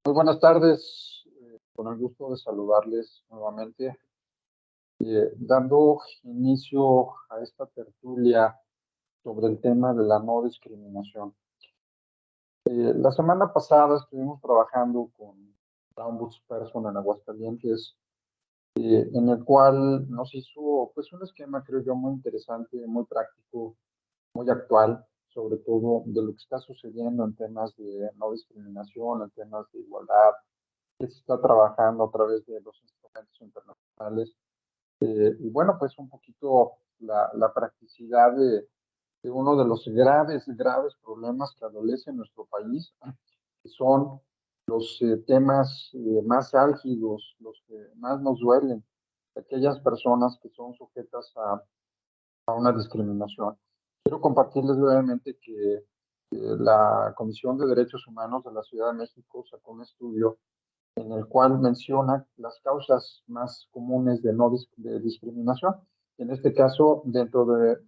Muy buenas tardes, con el gusto de saludarles nuevamente, dando inicio a esta tertulia sobre el tema de la no discriminación. La semana pasada estuvimos trabajando con la Ombudsperson en Aguascalientes, en el cual nos hizo pues un esquema, creo yo, muy interesante, muy práctico, muy actual, sobre todo de lo que está sucediendo en temas de no discriminación, en temas de igualdad, que se está trabajando a través de los instrumentos internacionales. Y bueno, pues un poquito la practicidad de uno de los graves problemas que adolece en nuestro país, que son los temas más álgidos, los que más nos duelen, de aquellas personas que son sujetas a una discriminación. Quiero compartirles brevemente que la Comisión de Derechos Humanos de la Ciudad de México sacó un estudio en el cual menciona las causas más comunes de discriminación. En este caso,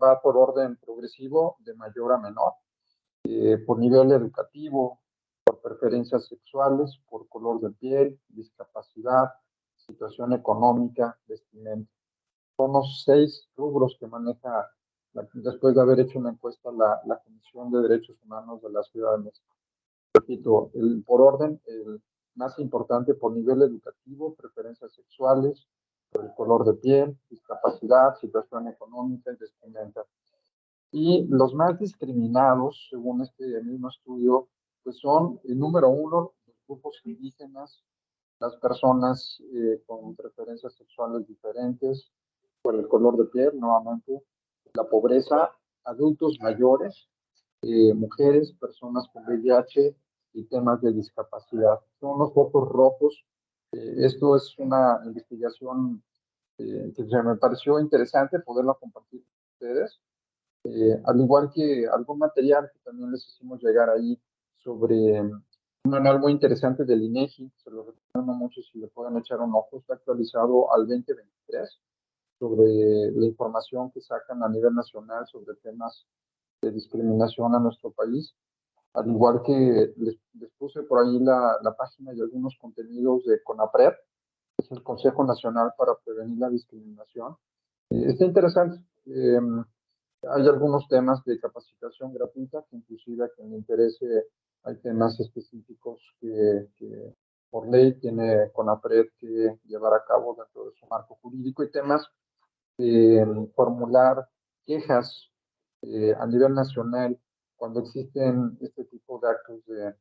va por orden progresivo de mayor a menor, por nivel educativo, por preferencias sexuales, por color de piel, discapacidad, situación económica, vestimenta. Son los 6 rubros que maneja, después de haber hecho una encuesta, la Comisión de Derechos Humanos de la Ciudad de México. Repito, por orden, el más importante por nivel educativo, preferencias sexuales, por el color de piel, discapacidad, situación económica y vestimenta. Y los más discriminados, según este mismo estudio, pues son el número 1, los grupos indígenas, las personas con preferencias sexuales diferentes, por el color de piel, nuevamente, la pobreza, adultos mayores, mujeres, personas con VIH y temas de discapacidad. Son los focos rojos. Esto es una investigación que me pareció interesante poderla compartir con ustedes, al igual que algún material que también les hicimos llegar ahí sobre un manual muy interesante del INEGI, se lo recomiendo mucho si le pueden echar un ojo, está actualizado al 2023, sobre la información que sacan a nivel nacional sobre temas de discriminación a nuestro país, al igual que les puse por ahí la página y algunos contenidos de CONAPRED, que es el Consejo Nacional para Prevenir la Discriminación. Está interesante. Hay algunos temas de capacitación gratuita, que inclusive a quien le interese, hay temas específicos que por ley tiene CONAPRED que llevar a cabo dentro de su marco jurídico, y temas de formular quejas a nivel nacional cuando existen este tipo de actos de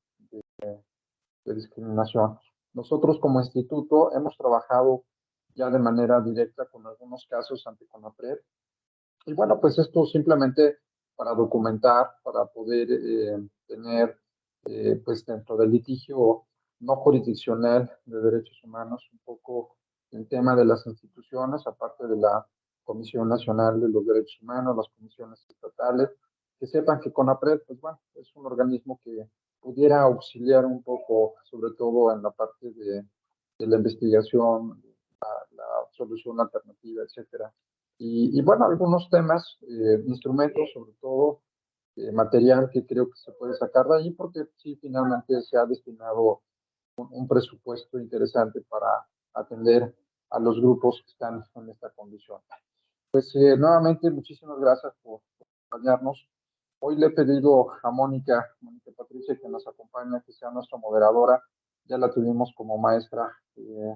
discriminación. Nosotros como instituto hemos trabajado ya de manera directa con algunos casos ante CONAPRED, y bueno, pues esto simplemente para documentar, para poder tener, pues dentro del litigio no jurisdiccional de derechos humanos, un poco el tema de las instituciones, aparte de la Comisión Nacional de los Derechos Humanos, las comisiones estatales, que sepan que CONAPRED, pues bueno, es un organismo que pudiera auxiliar un poco, sobre todo en la parte de la investigación, la solución alternativa, etcétera. Y bueno, algunos temas, instrumentos, sobre todo material que creo que se puede sacar de ahí, porque sí, finalmente se ha destinado un presupuesto interesante para atender a los grupos que están en esta condición. Pues nuevamente, muchísimas gracias por acompañarnos. Hoy le he pedido a Mónica Patricia, que nos acompaña, que sea nuestra moderadora. Ya la tuvimos como maestra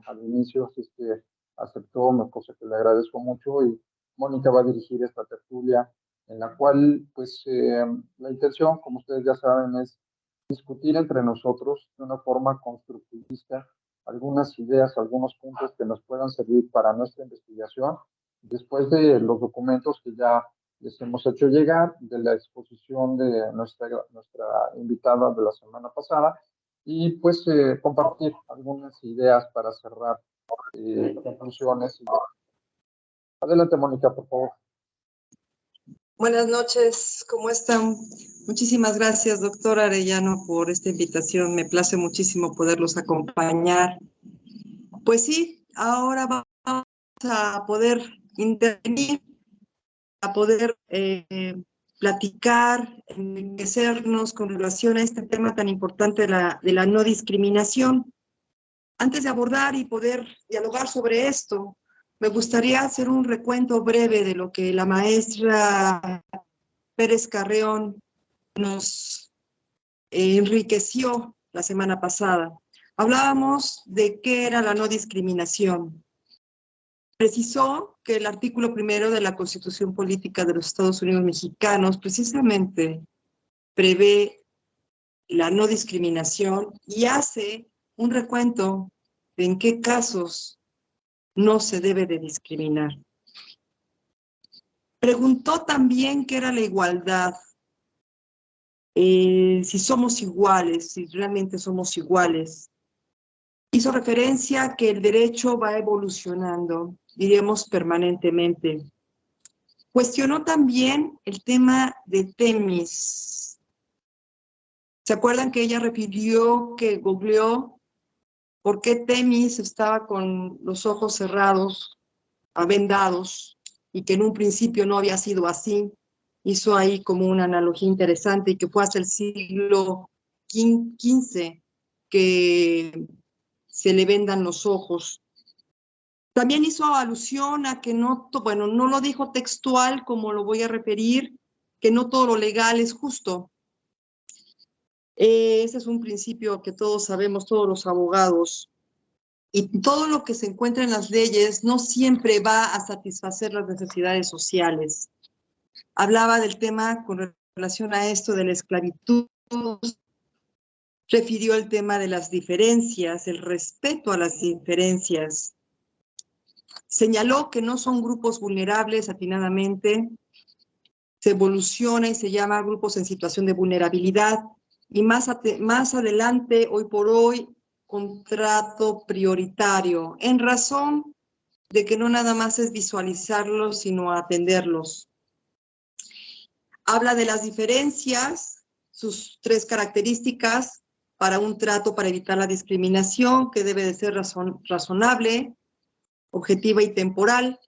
al inicio, así es que aceptó, cosa que le agradezco mucho, y Mónica va a dirigir esta tertulia en la cual, pues, la intención, como ustedes ya saben, es discutir entre nosotros de una forma constructivista algunas ideas, algunos puntos que nos puedan servir para nuestra investigación, después de los documentos que ya les hemos hecho llegar, de la exposición de nuestra invitada de la semana pasada, y pues compartir algunas ideas para cerrar conclusiones. Adelante, Mónica, por favor. Buenas noches, ¿cómo están? Muchísimas gracias, doctor Arellano, por esta invitación. Me place muchísimo poderlos acompañar. Pues sí, ahora vamos a poder intervenir, a poder platicar, enriquecernos con relación a este tema tan importante de la no discriminación. Antes de abordar y poder dialogar sobre esto, me gustaría hacer un recuento breve de lo que la maestra Pérez Carreón nos enriqueció la semana pasada. Hablábamos de qué era la no discriminación. Precisó que el artículo 1 de la Constitución Política de los Estados Unidos Mexicanos precisamente prevé la no discriminación y hace un recuento de en qué casos no se debe de discriminar. Preguntó también qué era la igualdad, si somos iguales, si realmente somos iguales. Hizo referencia a que el derecho va evolucionando, diríamos permanentemente. Cuestionó también el tema de Temis. ¿Se acuerdan que ella refirió que googleó por qué Temis estaba con los ojos cerrados, vendados, y que en un principio no había sido así? Hizo ahí como una analogía interesante y que fue hasta el siglo XV que se le vendan los ojos. También hizo alusión a que no, bueno, no lo dijo textual como lo voy a referir, que no todo lo legal es justo. Ese es un principio que todos sabemos, todos los abogados. Y todo lo que se encuentra en las leyes no siempre va a satisfacer las necesidades sociales. Hablaba del tema con relación a esto de la esclavitud, refirió el tema de las diferencias, el respeto a las diferencias. Señaló que no son grupos vulnerables atinadamente, se evoluciona y se llama grupos en situación de vulnerabilidad, y más adelante, hoy por hoy, contrato prioritario, en razón de que no nada más es visualizarlos, sino atenderlos. Habla de las diferencias, sus 3 características para un trato para evitar la discriminación, que debe de ser razonable, objetiva y temporal.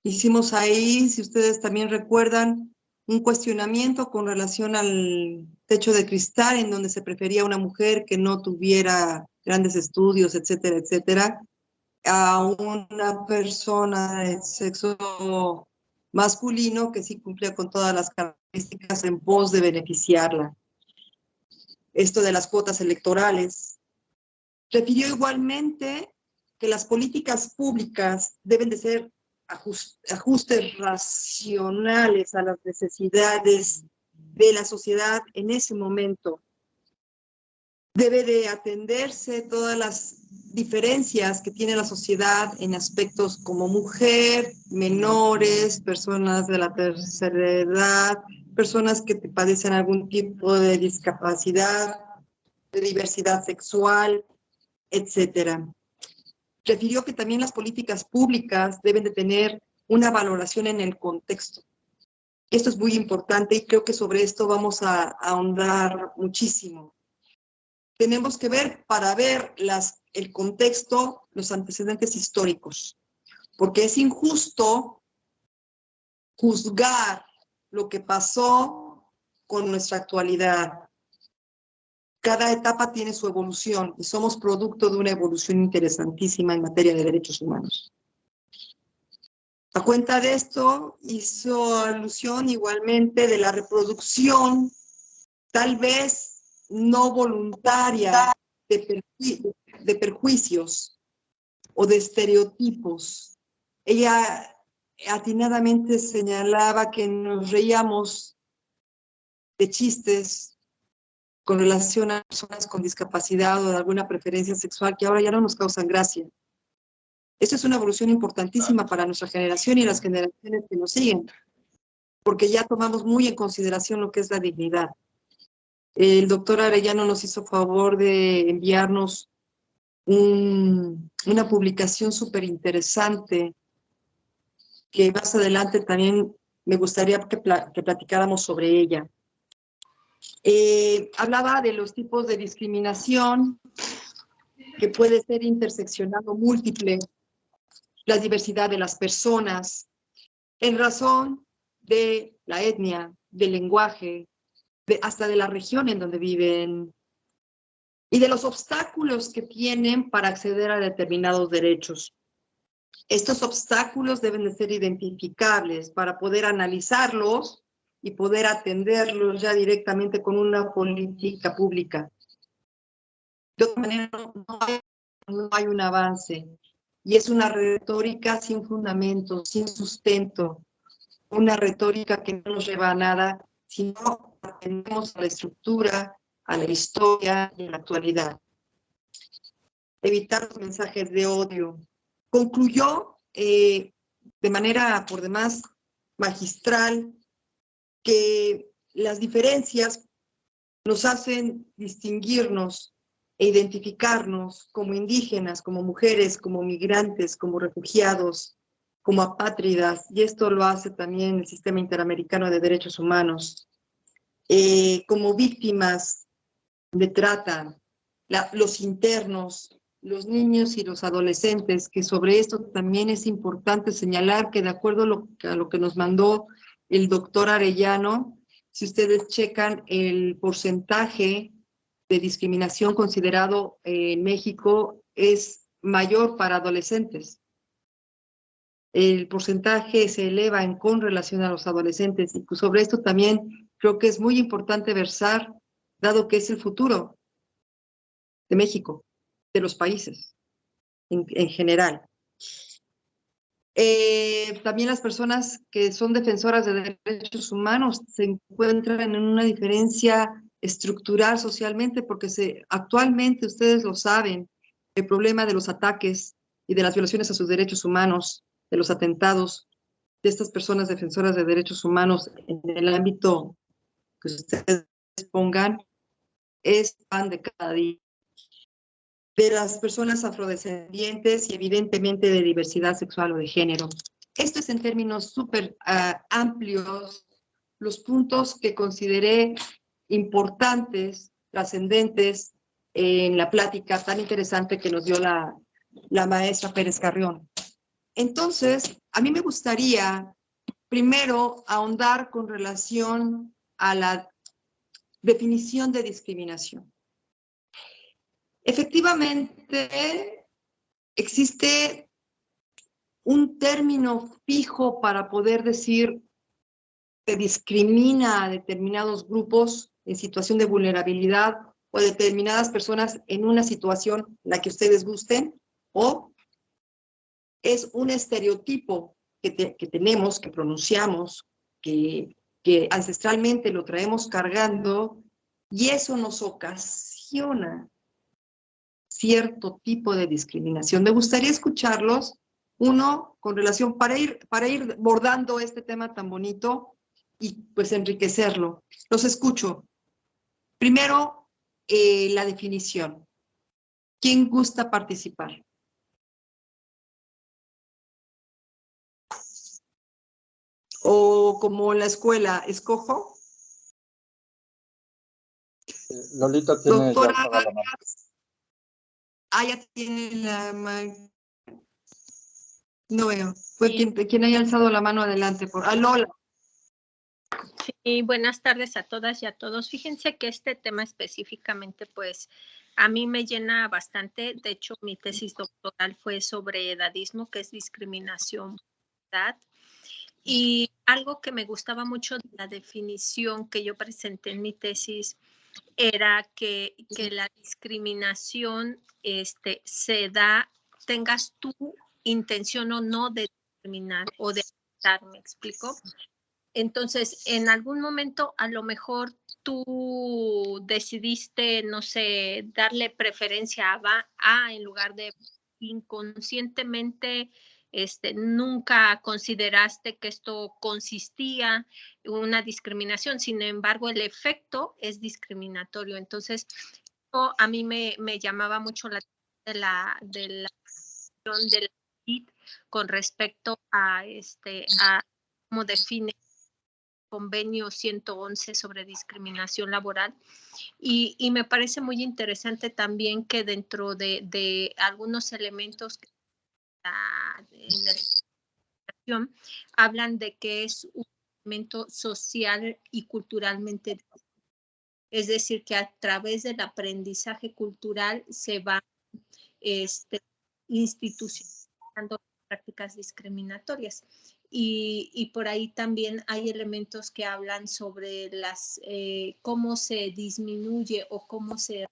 Hicimos ahí, si ustedes también recuerdan, un cuestionamiento con relación al techo de cristal, en donde se prefería una mujer que no tuviera grandes estudios, etcétera, etcétera, a una persona de sexo masculino que sí cumplía con todas las características en pos de beneficiarla. Esto de las cuotas electorales. Refirió igualmente que las políticas públicas deben de ser ajustes racionales a las necesidades de la sociedad en ese momento. Debe de atenderse todas las diferencias que tiene la sociedad en aspectos como mujer, menores, personas de la tercera edad, personas que padecen algún tipo de discapacidad, de diversidad sexual, etcétera. Refirió que también las políticas públicas deben de tener una valoración en el contexto. Esto es muy importante y creo que sobre esto vamos a ahondar muchísimo. Tenemos que ver, para ver el contexto, los antecedentes históricos, porque es injusto juzgar lo que pasó con nuestra actualidad. Cada etapa tiene su evolución y somos producto de una evolución interesantísima en materia de derechos humanos. A cuenta de esto, hizo alusión igualmente de la reproducción, tal vez no voluntaria, de perjuicios o de estereotipos. Ella atinadamente señalaba que nos reíamos de chistes con relación a personas con discapacidad o de alguna preferencia sexual que ahora ya no nos causan gracia. Esto es una evolución importantísima para nuestra generación y las generaciones que nos siguen, porque ya tomamos muy en consideración lo que es la dignidad. El doctor Arellano nos hizo favor de enviarnos una publicación súper interesante que más adelante también me gustaría que platicáramos sobre ella. Hablaba de los tipos de discriminación, que puede ser interseccional o múltiple, la diversidad de las personas, en razón de la etnia, del lenguaje, hasta de la región en donde viven y de los obstáculos que tienen para acceder a determinados derechos. Estos obstáculos deben de ser identificables para poder analizarlos y poder atenderlos ya directamente con una política pública. De otra manera, no hay un avance. Y es una retórica sin fundamento, sin sustento, una retórica que no nos lleva a nada, sino atendemos a la estructura, a la historia y a la actualidad. Evitar los mensajes de odio. Concluyó de manera por demás magistral que las diferencias nos hacen distinguirnos e identificarnos como indígenas, como mujeres, como migrantes, como refugiados, como apátridas, y esto lo hace también el Sistema Interamericano de Derechos Humanos, como víctimas de trata, los internos, los niños y los adolescentes, que sobre esto también es importante señalar que de acuerdo a lo que nos mandó el doctor Arellano, si ustedes checan el porcentaje de discriminación considerado en México es mayor para adolescentes. El porcentaje se eleva con relación a los adolescentes y sobre esto también creo que es muy importante versar, dado que es el futuro de México, de los países en general. También las personas que son defensoras de derechos humanos se encuentran en una diferencia estructural socialmente porque actualmente, ustedes lo saben, el problema de los ataques y de las violaciones a sus derechos humanos, de los atentados de estas personas defensoras de derechos humanos en el ámbito que ustedes pongan, es pan de cada día. De las personas afrodescendientes y evidentemente de diversidad sexual o de género. Esto es en términos súper amplios los puntos que consideré importantes, trascendentes en la plática tan interesante que nos dio la maestra Pérez Carrión. Entonces, a mí me gustaría primero ahondar con relación a la definición de discriminación. Efectivamente, existe un término fijo para poder decir que discrimina a determinados grupos en situación de vulnerabilidad o determinadas personas en una situación en la que ustedes gusten, o es un estereotipo que tenemos, que pronunciamos, que ancestralmente lo traemos cargando, y eso nos ocasiona cierto tipo de discriminación. Me gustaría escucharlos, uno, con relación, para ir bordando este tema tan bonito y pues enriquecerlo. Los escucho. Primero, la definición. ¿Quién gusta participar? O como la escuela, escojo. Lolita tiene Doctora, ya alzada la mano. ya tiene la mano. No veo. Fue quien haya alzado la mano adelante. Lola. Sí, buenas tardes a todas y a todos. Fíjense que este tema específicamente, pues, a mí me llena bastante. De hecho, mi tesis doctoral fue sobre edadismo, que es discriminación por edad. Y algo que me gustaba mucho de la definición que yo presenté en mi tesis era que la discriminación se da, tengas tu intención o no de discriminar o de afectar, ¿me explico? Entonces, en algún momento, a lo mejor tú decidiste, no sé, darle preferencia a A en lugar de inconscientemente, nunca consideraste que esto consistía en una discriminación. Sin embargo, el efecto es discriminatorio. Entonces, a mí me llamaba mucho la atención de la con respecto a cómo define convenio 111 sobre discriminación laboral y me parece muy interesante también que dentro de algunos elementos que en la discriminación hablan de que es elemento social y culturalmente. Es decir, que a través del aprendizaje cultural se va institucionalizando prácticas discriminatorias. Y por ahí también hay elementos que hablan sobre cómo se disminuye o cómo se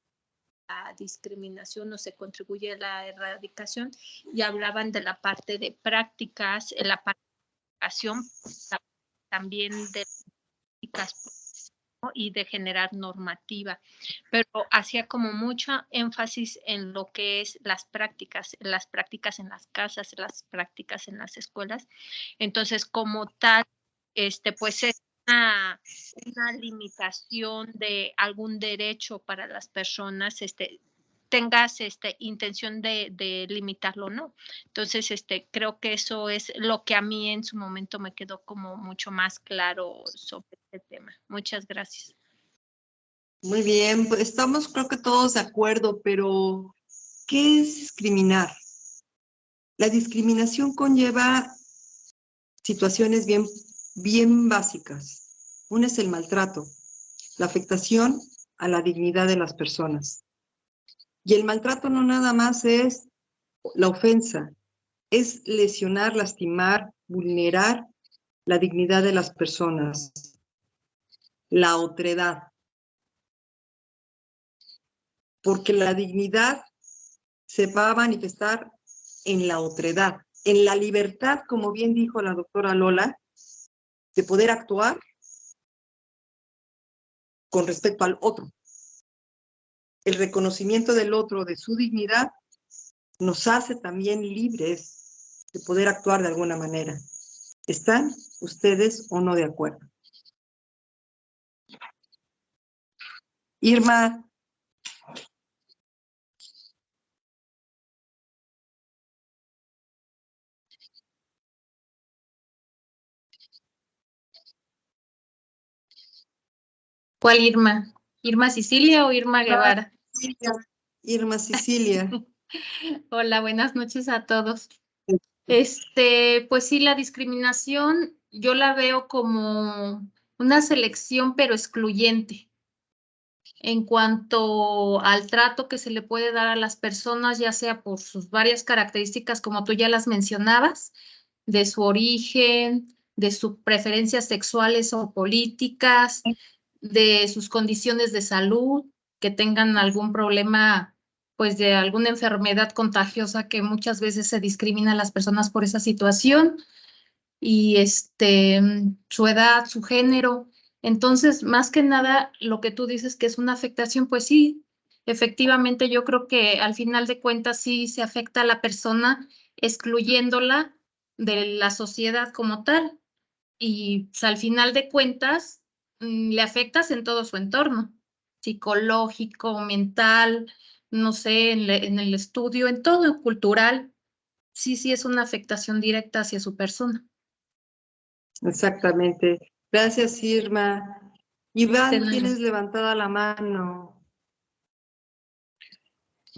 la discriminación o se contribuye a la erradicación, y hablaban de la parte de prácticas, la participación, también de prácticas, ¿no? Y de generar normativa, pero hacía como mucho énfasis en lo que es las prácticas en las casas, las prácticas en las escuelas. Entonces, como tal, pues es una limitación de algún derecho para las personas, tengas intención de limitarlo o no. Entonces, creo que eso es lo que a mí en su momento me quedó como mucho más claro sobre este tema. Muchas gracias. Muy bien, pues estamos creo que todos de acuerdo, pero ¿qué es discriminar? La discriminación conlleva situaciones bien básicas. Una es el maltrato, la afectación a la dignidad de las personas. Y el maltrato no nada más es la ofensa, es lesionar, lastimar, vulnerar la dignidad de las personas, la otredad. Porque la dignidad se va a manifestar en la otredad, en la libertad, como bien dijo la doctora Lola, de poder actuar con respecto al otro. El reconocimiento del otro, de su dignidad, nos hace también libres de poder actuar de alguna manera. ¿Están ustedes o no de acuerdo? Irma. ¿Cuál Irma? ¿Irma Sicilia o Irma Guevara? Irma Sicilia. Hola, buenas noches a todos. Pues sí, la discriminación yo la veo como una selección pero excluyente en cuanto al trato que se le puede dar a las personas, ya sea por sus varias características, como tú ya las mencionabas, de su origen, de sus preferencias sexuales o políticas, de sus condiciones de salud, que tengan algún problema, pues de alguna enfermedad contagiosa, que muchas veces se discrimina a las personas por esa situación, y su edad, su género. Entonces, más que nada, lo que tú dices que es una afectación, pues sí, efectivamente yo creo que al final de cuentas sí se afecta a la persona, excluyéndola de la sociedad como tal. Y pues, al final de cuentas, le afectas en todo su entorno, psicológico, mental, no sé, en el estudio, en todo, cultural. Sí es una afectación directa hacia su persona. Exactamente. Gracias, Irma. Iván, tienes levantada la mano.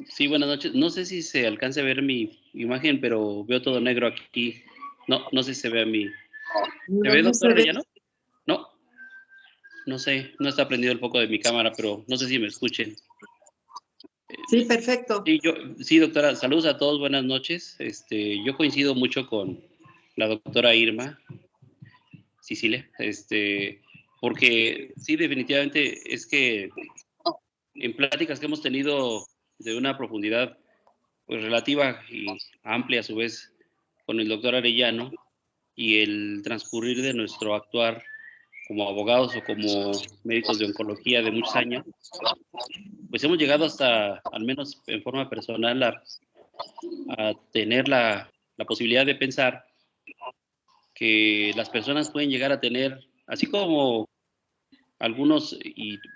Sí, buenas noches. No sé si se alcance a ver mi imagen, pero veo todo negro aquí. No sé si se ve a mí. ¿Se ve, doctor Arellano? No. No sé, no está prendido el foco de mi cámara, pero no sé si me escuchen. Sí, perfecto. Sí, doctora, saludos a todos, buenas noches. Yo coincido mucho con la doctora Irma Sicilia, porque sí, definitivamente es que en pláticas que hemos tenido de una profundidad pues relativa y amplia a su vez con el doctor Arellano, y el transcurrir de nuestro actuar como abogados o como médicos de oncología de muchos años, pues hemos llegado hasta, al menos en forma personal, a tener la posibilidad de pensar que las personas pueden llegar a tener, así como algunos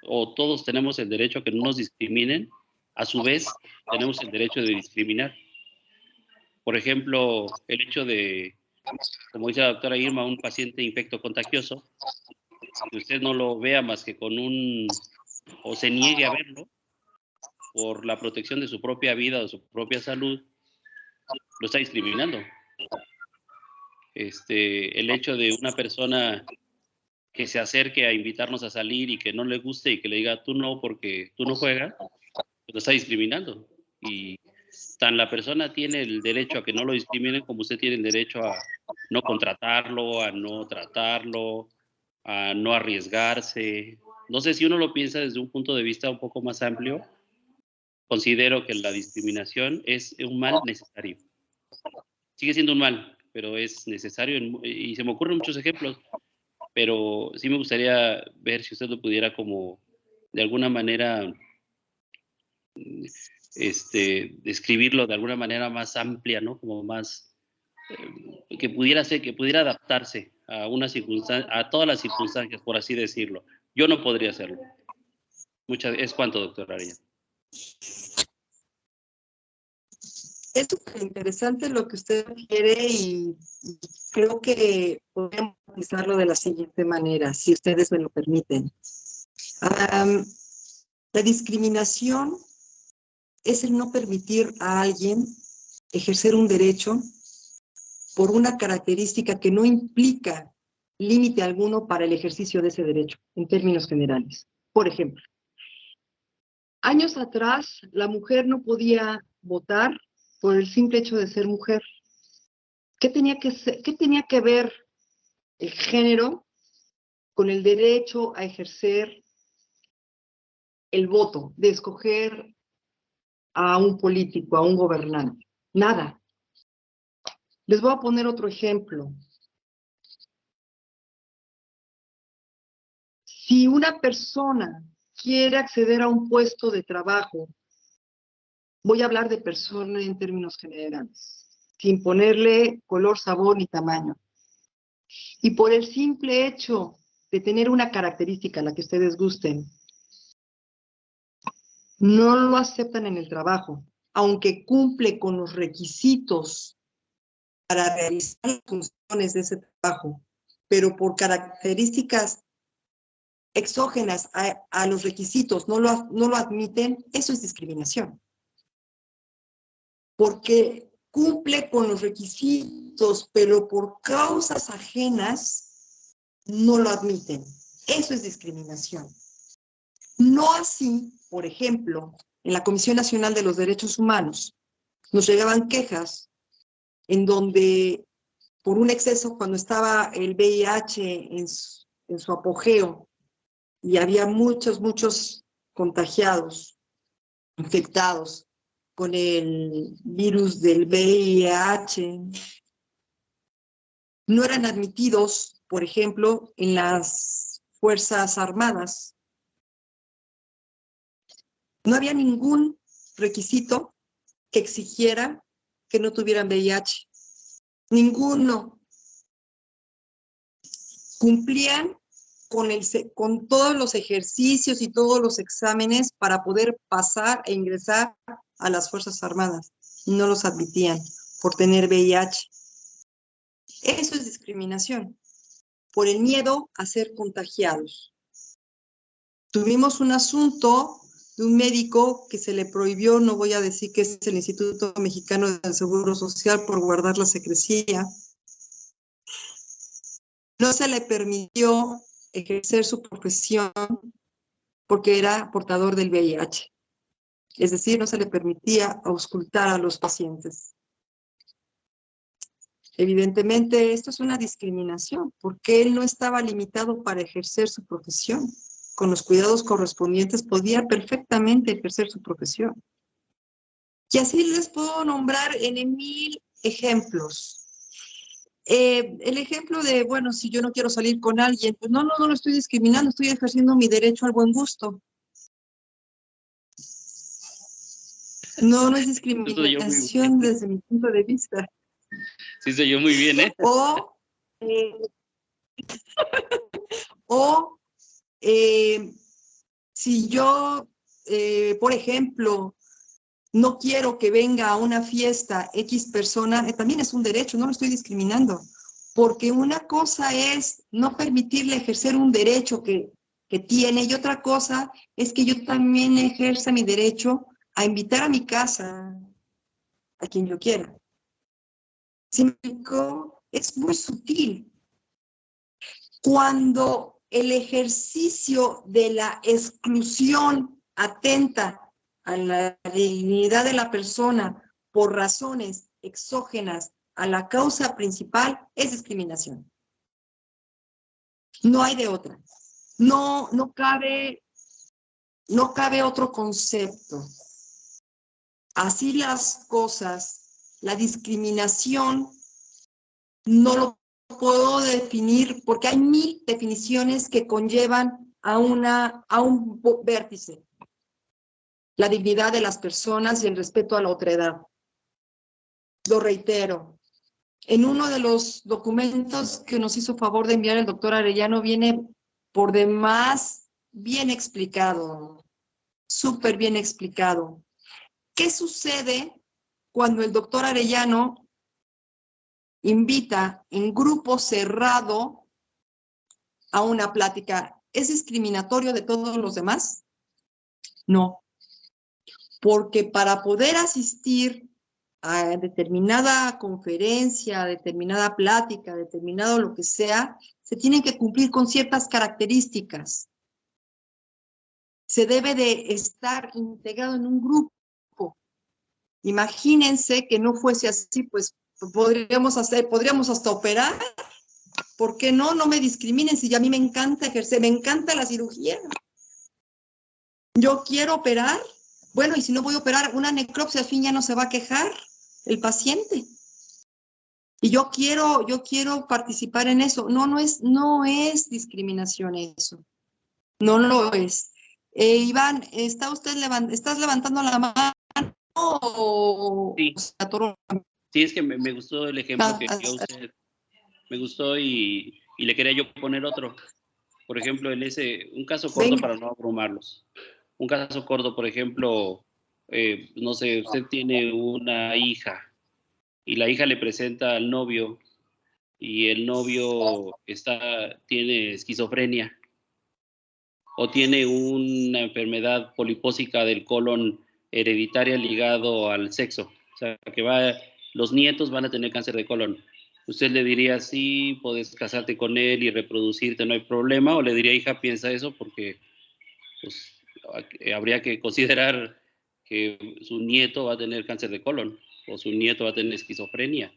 o todos tenemos el derecho a que no nos discriminen, a su vez tenemos el derecho de discriminar. Por ejemplo, el hecho de, como dice la doctora Irma, un paciente infectocontagioso, que usted no lo vea más que o se niegue a verlo por la protección de su propia vida o su propia salud, lo está discriminando. El hecho de una persona que se acerque a invitarnos a salir y que no le guste y que le diga tú no porque tú no juegas, pues lo está discriminando. Y tan la persona tiene el derecho a que no lo discriminen como usted tiene el derecho a no contratarlo, a no tratarlo, a no arriesgarse. No sé si uno lo piensa desde un punto de vista un poco más amplio. Considero que la discriminación es un mal necesario. Sigue siendo un mal, pero es necesario y se me ocurren muchos ejemplos, pero sí me gustaría ver si usted lo pudiera como de alguna manera describirlo de alguna manera más amplia, ¿no? Como más que pudiera ser, que pudiera adaptarse a una circunstancia, a todas las circunstancias, por así decirlo. Yo no podría hacerlo. Es cuanto, doctora Arellano. Es súper interesante lo que usted quiere y creo que podemos analizarlo de la siguiente manera, si ustedes me lo permiten. La discriminación es el no permitir a alguien ejercer un derecho por una característica que no implica límite alguno para el ejercicio de ese derecho, en términos generales. Por ejemplo, años atrás la mujer no podía votar por el simple hecho de ser mujer. ¿Qué tenía que ver el género con el derecho a ejercer el voto, de escoger a un político, a un gobernante? Nada. Les voy a poner otro ejemplo. Si una persona quiere acceder a un puesto de trabajo, voy a hablar de persona en términos generales, sin ponerle color, sabor ni tamaño. Y por el simple hecho de tener una característica, la que ustedes gusten, no lo aceptan en el trabajo, aunque cumple con los requisitos para realizar las funciones de ese trabajo, pero por características exógenas a los requisitos no lo admiten, eso es discriminación. Porque cumple con los requisitos, pero por causas ajenas no lo admiten. Eso es discriminación. No así, por ejemplo, en la Comisión Nacional de los Derechos Humanos, nos llegaban quejas en donde por un exceso, cuando estaba el VIH en su apogeo, y había muchos contagiados, infectados con el virus del VIH, no eran admitidos, por ejemplo, en las Fuerzas Armadas. No había ningún requisito que exigiera que no tuvieran VIH. Ninguno. Cumplían con todos los ejercicios y todos los exámenes para poder pasar e ingresar a las Fuerzas Armadas. No los admitían por tener VIH. Eso es discriminación, por el miedo a ser contagiados. Tuvimos un asunto de un médico que se le prohibió, no voy a decir que es el Instituto Mexicano del Seguro Social por guardar la secrecía. No se le permitió ejercer su profesión porque era portador del VIH. Es decir, no se le permitía auscultar a los pacientes. Evidentemente, esto es una discriminación, porque él no estaba limitado para ejercer su profesión. Con los cuidados correspondientes podía perfectamente ejercer su profesión. Y así les puedo nombrar en 1000 ejemplos. El ejemplo de, bueno, si yo no quiero salir con alguien, pues no lo estoy discriminando, estoy ejerciendo mi derecho al buen gusto. No es discriminación desde mi punto de vista. Sí, se oyó muy bien, ¿eh? Si yo, por ejemplo, no quiero que venga a una fiesta X persona, también es un derecho, no lo estoy discriminando. Porque una cosa es no permitirle ejercer un derecho que tiene y otra cosa es que yo también ejerza mi derecho a invitar a mi casa a quien yo quiera. ¿Sí me explico? Es muy sutil. Cuando el ejercicio de la exclusión atenta a la dignidad de la persona por razones exógenas a la causa principal es discriminación. No hay de otra. No cabe otro concepto. Así las cosas, la discriminación no lo puedo definir porque hay 1000 definiciones que conllevan a un vértice. La dignidad de las personas y el respeto a la otredad. Lo reitero. En uno de los documentos que nos hizo favor de enviar el doctor Arellano viene por demás bien explicado, súper bien explicado. ¿Qué sucede cuando el doctor Arellano invita en grupo cerrado a una plática? ¿Es discriminatorio de todos los demás? No, porque para poder asistir a determinada conferencia, a determinada plática, a determinado lo que sea, se tienen que cumplir con ciertas características. Se debe de estar integrado en un grupo. Imagínense que no fuese así, pues podríamos hasta operar. ¿Por qué no? No me discriminen si a mí me encanta ejercer, me encanta la cirugía. Yo quiero operar. Bueno, y si no voy a operar, una necropsia al fin ya no se va a quejar el paciente. Y yo quiero participar en eso. No es discriminación eso. No lo es. Iván, ¿estás levantando la mano o Sí. se atoró? Sí, es que me gustó el ejemplo que dio usted. Me gustó y le quería yo poner otro. Por ejemplo, un caso corto para no abrumarlos. Un caso corto, por ejemplo, no sé, usted tiene una hija y la hija le presenta al novio y el novio tiene esquizofrenia o tiene una enfermedad polipósica del colon hereditaria ligado al sexo. O sea, los nietos van a tener cáncer de colon. ¿Usted le diría, sí, puedes casarte con él y reproducirte, no hay problema? ¿O le diría, hija, piensa eso porque pues, habría que considerar que su nieto va a tener cáncer de colon o su nieto va a tener esquizofrenia?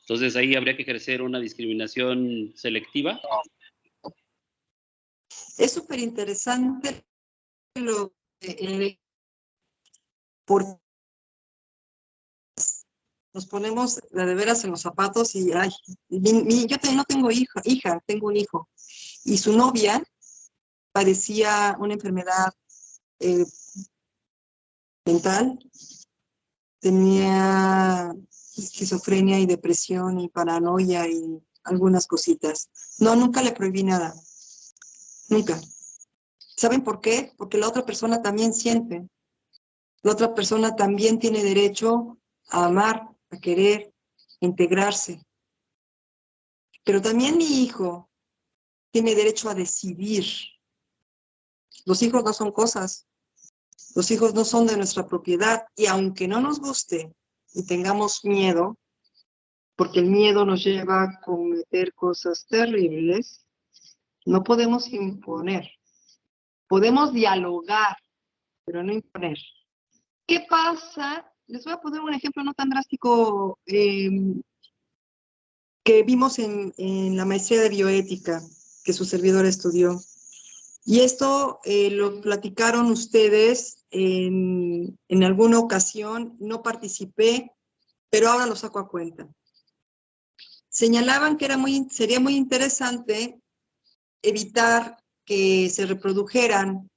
Entonces ahí habría que ejercer una discriminación selectiva. Es súper interesante porque nos ponemos de veras en los zapatos y ay, yo no tengo hija, tengo un hijo. Y su novia padecía una enfermedad mental, tenía esquizofrenia y depresión y paranoia y algunas cositas. No, nunca le prohibí nada. Nunca. ¿Saben por qué? Porque la otra persona también siente. La otra persona también tiene derecho a amar, a querer, a integrarse. Pero también mi hijo tiene derecho a decidir. Los hijos no son cosas. Los hijos no son de nuestra propiedad. Y aunque no nos guste y tengamos miedo, porque el miedo nos lleva a cometer cosas terribles, no podemos imponer. Podemos dialogar, pero no imponer. ¿Qué pasa? Les voy a poner un ejemplo no tan drástico que vimos en la maestría de bioética que su servidor estudió. Y esto lo platicaron ustedes en alguna ocasión, no participé, pero ahora lo saco a cuenta. Señalaban que sería muy interesante evitar que se reprodujeran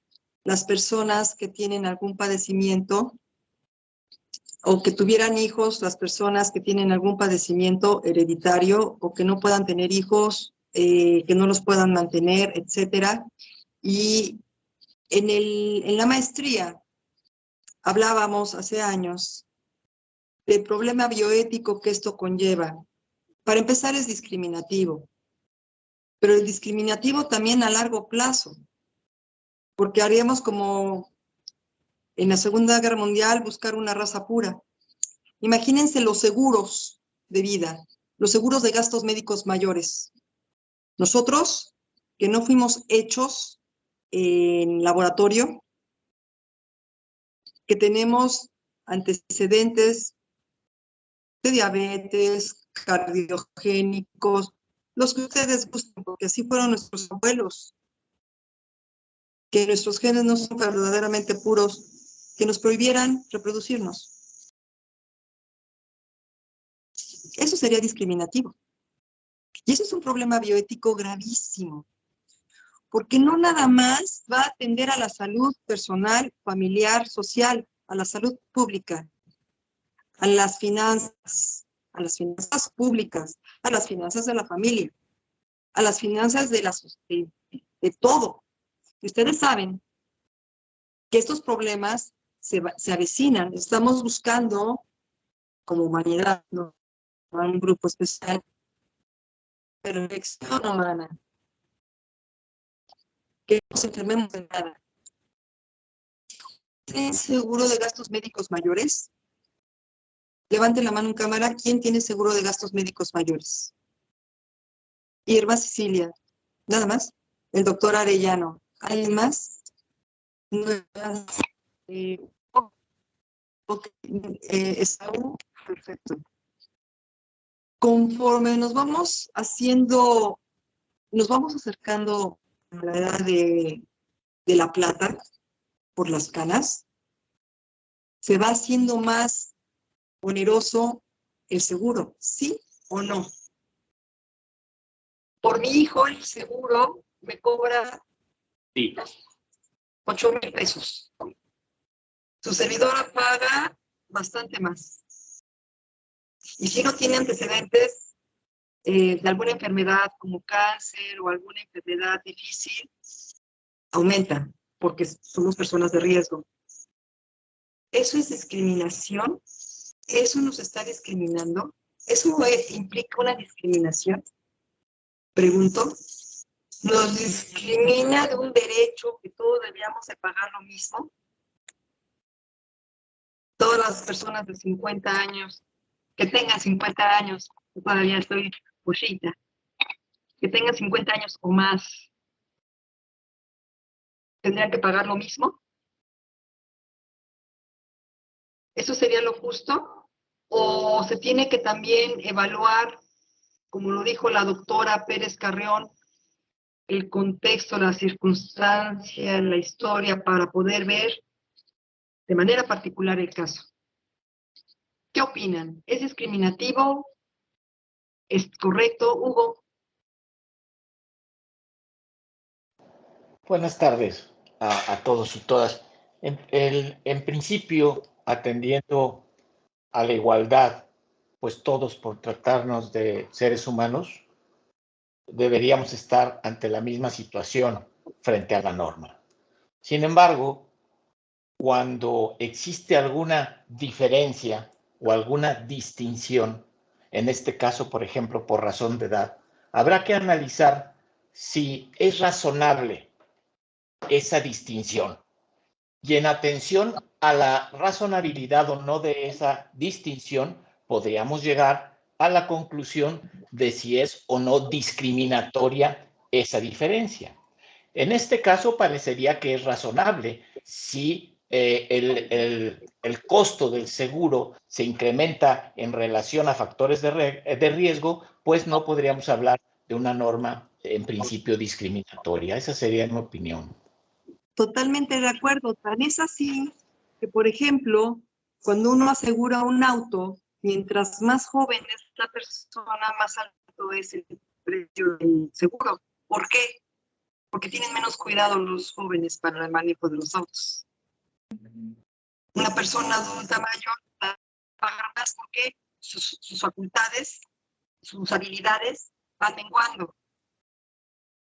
las personas que tienen algún padecimiento o que tuvieran hijos las personas que tienen algún padecimiento hereditario o que no puedan tener hijos, que no los puedan mantener, etcétera. Y en la maestría hablábamos hace años del problema bioético que esto conlleva. Para empezar es discriminativo, pero el discriminativo también a largo plazo, porque haríamos como en la Segunda Guerra Mundial buscar una raza pura. Imagínense los seguros de vida, los seguros de gastos médicos mayores. Nosotros que no fuimos hechos en laboratorio, que tenemos antecedentes de diabetes, cardiogénicos, los que ustedes gusten, porque así fueron nuestros abuelos, que nuestros genes no son verdaderamente puros, que nos prohibieran reproducirnos. Eso sería discriminativo. Y eso es un problema bioético gravísimo, porque no nada más va a atender a la salud personal, familiar, social, a la salud pública, a las finanzas públicas, a las finanzas de la familia, a las finanzas de todo. Y ustedes saben que estos problemas se avecinan. Estamos buscando, como humanidad, no un grupo especial, perfección humana, que no nos enfermemos de nada. ¿Tienen seguro de gastos médicos mayores? Levanten la mano en cámara. ¿Quién tiene seguro de gastos médicos mayores? Irma, Cecilia. ¿Nada más? El doctor Arellano. ¿Alguien más? No. Esaú. Perfecto. Conforme nos vamos acercando a la edad de la plata, por las canas, se va haciendo más oneroso el seguro, ¿sí o no? Por mi hijo, el seguro me cobra 8,000 pesos. Su servidora paga bastante más. Y si no tiene antecedentes de alguna enfermedad como cáncer o alguna enfermedad difícil, aumenta, porque somos personas de riesgo. ¿Eso es discriminación? ¿Eso nos está discriminando? ¿Eso implica una discriminación? Pregunto. ¿Nos discrimina de un derecho que todos deberíamos de pagar lo mismo? Todas las personas de 50 años, que tengan 50 años, yo todavía estoy pochita, que tengan 50 años o más, ¿tendrían que pagar lo mismo? ¿Eso sería lo justo? ¿O se tiene que también evaluar, como lo dijo la doctora Pérez Carrión, el contexto, la circunstancia, la historia, para poder ver de manera particular el caso? ¿Qué opinan? ¿Es discriminativo? ¿Es correcto, Hugo? Buenas tardes a todos y todas. En principio, atendiendo a la igualdad, pues todos por tratarnos de seres humanos, deberíamos estar ante la misma situación frente a la norma. Sin embargo, cuando existe alguna diferencia o alguna distinción, en este caso, por ejemplo, por razón de edad, habrá que analizar si es razonable esa distinción. Y en atención a la razonabilidad o no de esa distinción, podríamos llegar a la conclusión de si es o no discriminatoria esa diferencia. En este caso, parecería que es razonable si el costo del seguro se incrementa en relación a factores de riesgo, pues no podríamos hablar de una norma en principio discriminatoria. Esa sería mi opinión. Totalmente de acuerdo. Tan es así que, por ejemplo, cuando uno asegura un auto, mientras más joven es la persona, más alto es el precio del seguro. ¿Por qué? Porque tienen menos cuidado los jóvenes para el manejo de los autos. Una persona adulta mayor va a pagar más porque sus facultades, sus habilidades van menguando.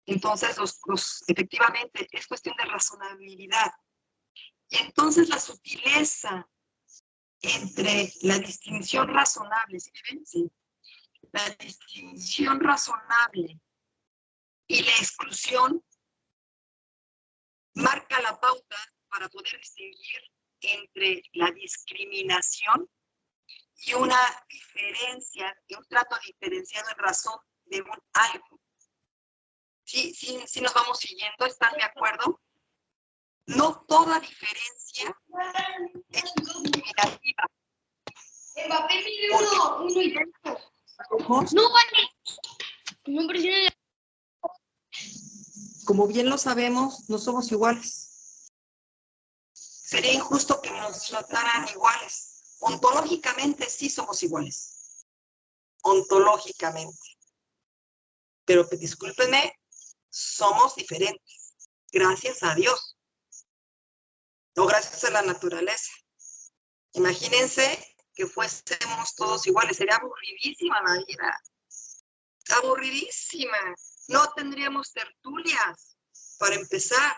Entonces, efectivamente, es cuestión de razonabilidad. Y entonces la sutileza entre la distinción razonable, ¿sí ven? Sí. La distinción razonable y la exclusión marca la pauta para poder distinguir entre la discriminación y una diferencia, y un trato diferenciado en razón de un algo. sí nos vamos siguiendo, ¿están de acuerdo? No toda diferencia es discriminativa. No vale. No presiones. Como bien lo sabemos, no somos iguales. Sería injusto que nos trataran iguales. Ontológicamente sí somos iguales. Ontológicamente. Pero que discúlpenme, somos diferentes. Gracias a Dios. No gracias a la naturaleza. Imagínense que fuésemos todos iguales. Sería aburridísima la vida. Aburridísima. No tendríamos tertulias, para empezar.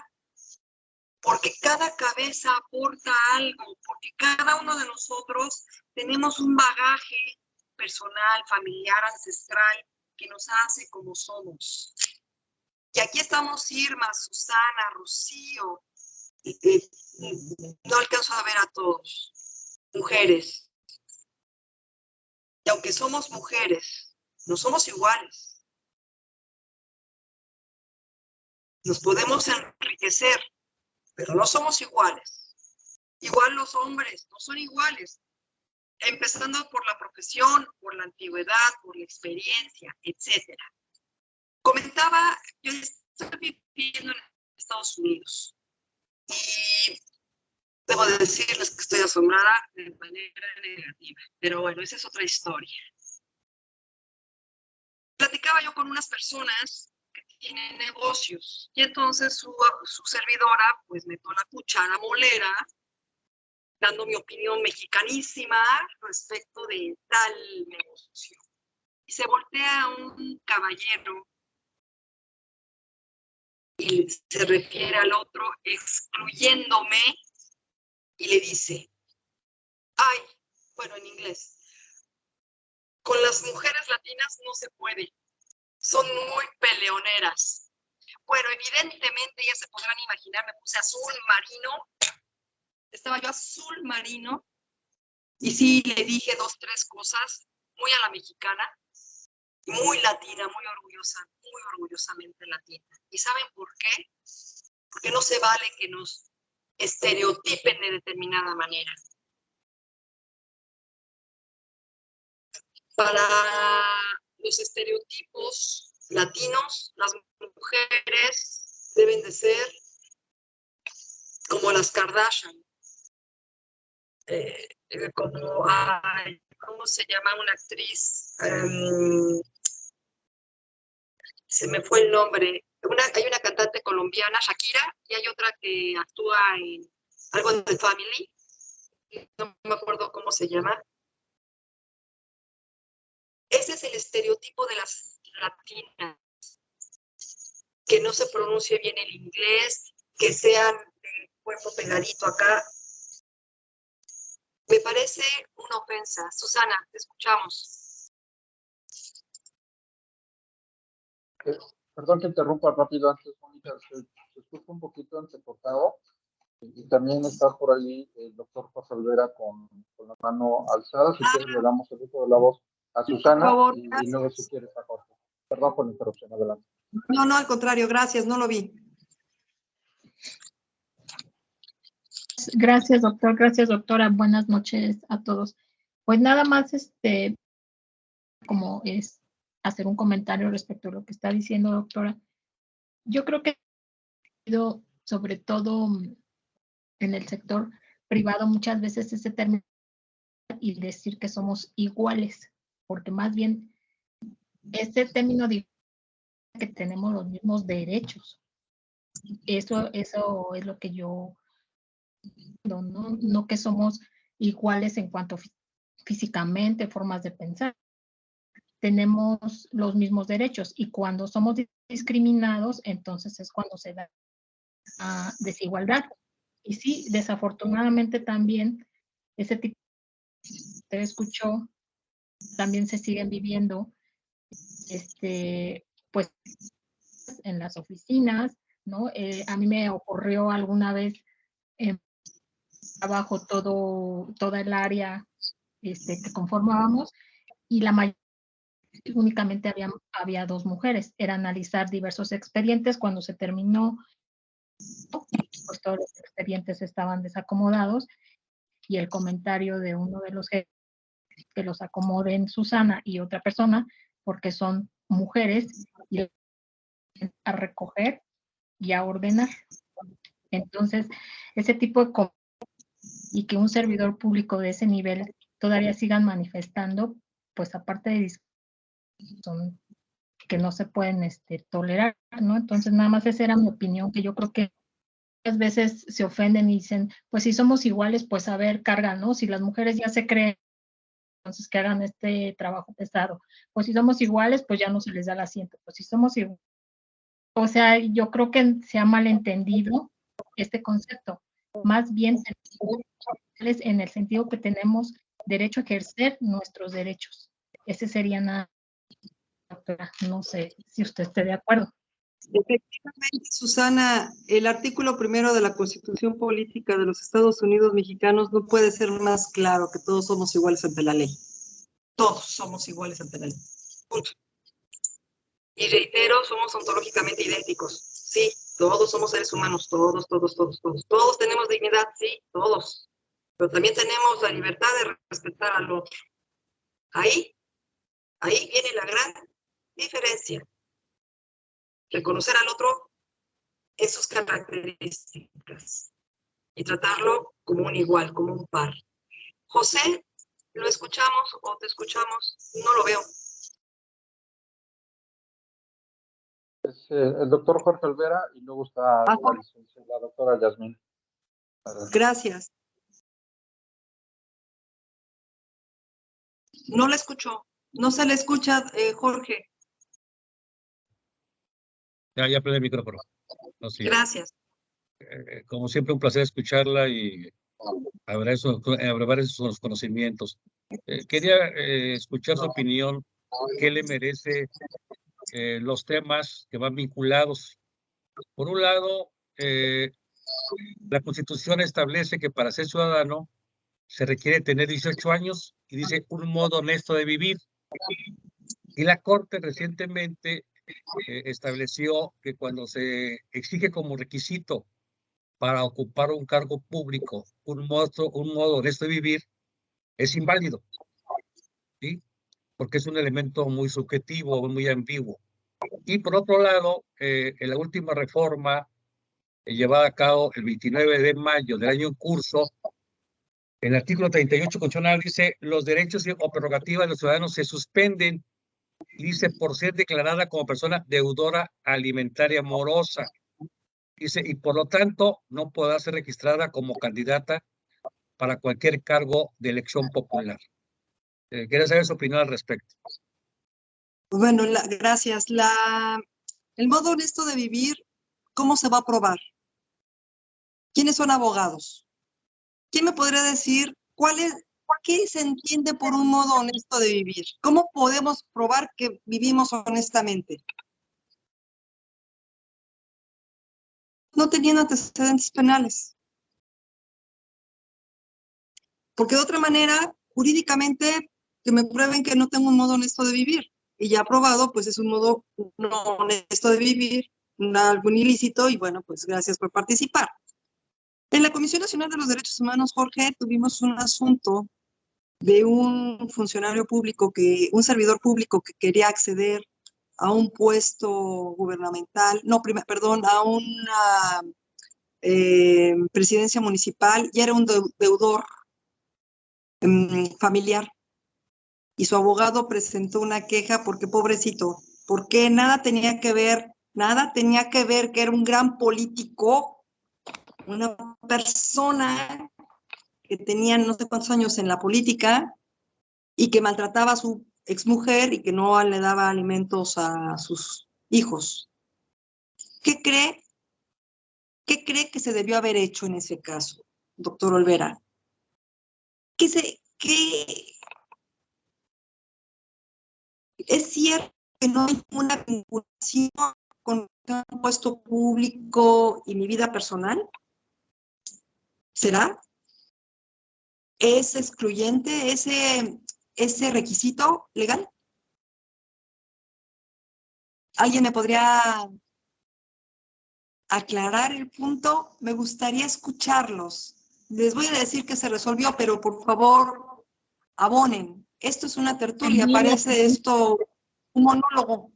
Porque cada cabeza aporta algo. Porque cada uno de nosotros tenemos un bagaje personal, familiar, ancestral, que nos hace como somos. Y aquí estamos Irma, Susana, Rocío. No alcanzo a ver a todos. Mujeres. Y aunque somos mujeres, no somos iguales. Nos podemos enriquecer, pero no somos iguales. Igual los hombres, no son iguales. Empezando por la profesión, por la antigüedad, por la experiencia, etc. Comentaba, yo estoy viviendo en Estados Unidos y debo de decirles que estoy asombrada de manera negativa, pero bueno, esa es otra historia. Platicaba yo con unas personas que tienen negocios y entonces su servidora pues metió la cuchara molera dando mi opinión mexicanísima respecto de tal negocio. Y se voltea un caballero y se refiere al otro excluyéndome y le dice, ay, bueno, en inglés, con las mujeres latinas no se puede, son muy peleoneras. Bueno, evidentemente ya se podrán imaginar, me puse azul marino, estaba yo azul marino, y sí le dije 2, 3 cosas, muy a la mexicana, muy latina, muy orgullosamente latina. ¿Y saben por qué? Porque no se vale que nos estereotipen de determinada manera. Para los estereotipos latinos, las mujeres deben de ser como las Kardashian, como, ¿cómo se llama una actriz? Se me fue el nombre. Hay una cantante colombiana, Shakira, y hay otra que actúa en algo de Family, no me acuerdo cómo se llama. Ese es el estereotipo de las latinas, que no se pronuncie bien el inglés, que sean de cuerpo pegadito acá. Me parece una ofensa. Susana, te escuchamos. Perdón que interrumpa rápido antes, Mónica, se escucha un poquito entrecortado. Y también está por ahí el doctor Paz Olvera con la mano alzada. Si quieres, le damos el uso de la voz a Susana, por favor, y luego si quieres a Jorge. Perdón por la interrupción, adelante. No, al contrario, gracias, no lo vi. Gracias, doctor. Gracias, doctora. Buenas noches a todos. Pues nada más, como es hacer un comentario respecto a lo que está diciendo, doctora. Yo creo que sobre todo en el sector privado muchas veces ese término y decir que somos iguales, porque más bien ese término dice que tenemos los mismos derechos. Eso es lo que yo no que somos iguales en cuanto físicamente, formas de pensar. Tenemos los mismos derechos y cuando somos discriminados, entonces es cuando se da desigualdad. Y sí, desafortunadamente también ese tipo que usted escuchó, también se siguen viviendo, pues en las oficinas, ¿no? A mí me ocurrió alguna vez trabajo toda el área que conformábamos y la mayoría únicamente había 2 mujeres. Era analizar diversos expedientes. Cuando se terminó, pues todos los expedientes estaban desacomodados y el comentario de uno de los jefes que los acomoden Susana y otra persona porque son mujeres y a recoger y a ordenar. Entonces, ese tipo de y que un servidor público de ese nivel todavía sigan manifestando, pues aparte de son que no se pueden tolerar, ¿no? Entonces, nada más esa era mi opinión, que yo creo que muchas veces se ofenden y dicen, pues si somos iguales, pues a ver, cargan, ¿no? Si las mujeres ya se creen, entonces que hagan este trabajo pesado. Pues si somos iguales, pues ya no se les da el asiento. Pues si somos iguales. O sea, yo creo que se ha malentendido este concepto. Más bien en el sentido que tenemos derecho a ejercer nuestros derechos. Ese sería nada, doctora. No sé si usted esté de acuerdo. Efectivamente, Susana, el artículo 1 de la Constitución Política de los Estados Unidos Mexicanos no puede ser más claro que todos somos iguales ante la ley. Todos somos iguales ante la ley. Punto. Y reitero, somos ontológicamente idénticos. Sí, todos somos seres humanos, todos. Todos tenemos dignidad, sí, todos. Pero también tenemos la libertad de respetar al otro. Ahí viene la gran diferencia. Reconocer al otro en sus características y tratarlo como un igual, como un par. José, ¿lo escuchamos o te escuchamos? No lo veo. Es el doctor Jorge Olvera y luego está la doctora Yasmín. Gracias. No la escuchó. No se le escucha, Jorge. Ya prende el micrófono. No, sí. Gracias. Como siempre, un placer escucharla y abrevar esos conocimientos. Quería escuchar su opinión. ¿Qué le merece los temas que van vinculados? Por un lado, la Constitución establece que para ser ciudadano se requiere tener 18 años y dice un modo honesto de vivir. Y la Corte recientemente estableció que cuando se exige como requisito para ocupar un cargo público un modo honesto de vivir, es inválido, ¿sí? Porque es un elemento muy subjetivo, muy ambiguo. Y por otro lado, en la última reforma llevada a cabo el 29 de mayo del año en curso, el artículo 38 constitucional dice: los derechos o prerrogativas de los ciudadanos se suspenden, dice, por ser declarada como persona deudora alimentaria morosa. Dice, y por lo tanto no podrá ser registrada como candidata para cualquier cargo de elección popular. Quería saber su opinión al respecto. Bueno, gracias. El modo honesto de vivir, ¿cómo se va a probar? ¿Quiénes son abogados? ¿Quién me podría decir qué se entiende por un modo honesto de vivir? ¿Cómo podemos probar que vivimos honestamente? No teniendo antecedentes penales. Porque de otra manera, jurídicamente, que me prueben que no tengo un modo honesto de vivir. Y ya aprobado, pues es un modo no honesto de vivir, algún ilícito, y bueno, pues gracias por participar. En la Comisión Nacional de los Derechos Humanos, Jorge, tuvimos un asunto de un funcionario público, un servidor público que quería acceder a un puesto gubernamental, a una presidencia municipal, y era un deudor familiar. Y su abogado presentó una queja porque, pobrecito, porque nada tenía que ver que era un gran político, una persona que tenía no sé cuántos años en la política y que maltrataba a su exmujer y que no le daba alimentos a sus hijos. ¿Qué cree que se debió haber hecho en ese caso, doctor Olvera? Es cierto que no hay una vinculación con un puesto público y mi vida personal. ¿Será? ¿Es excluyente ese requisito legal? ¿Alguien me podría aclarar el punto? Me gustaría escucharlos. Les voy a decir que se resolvió, pero por favor, abonen. Esto es una tertulia, parece esto un monólogo.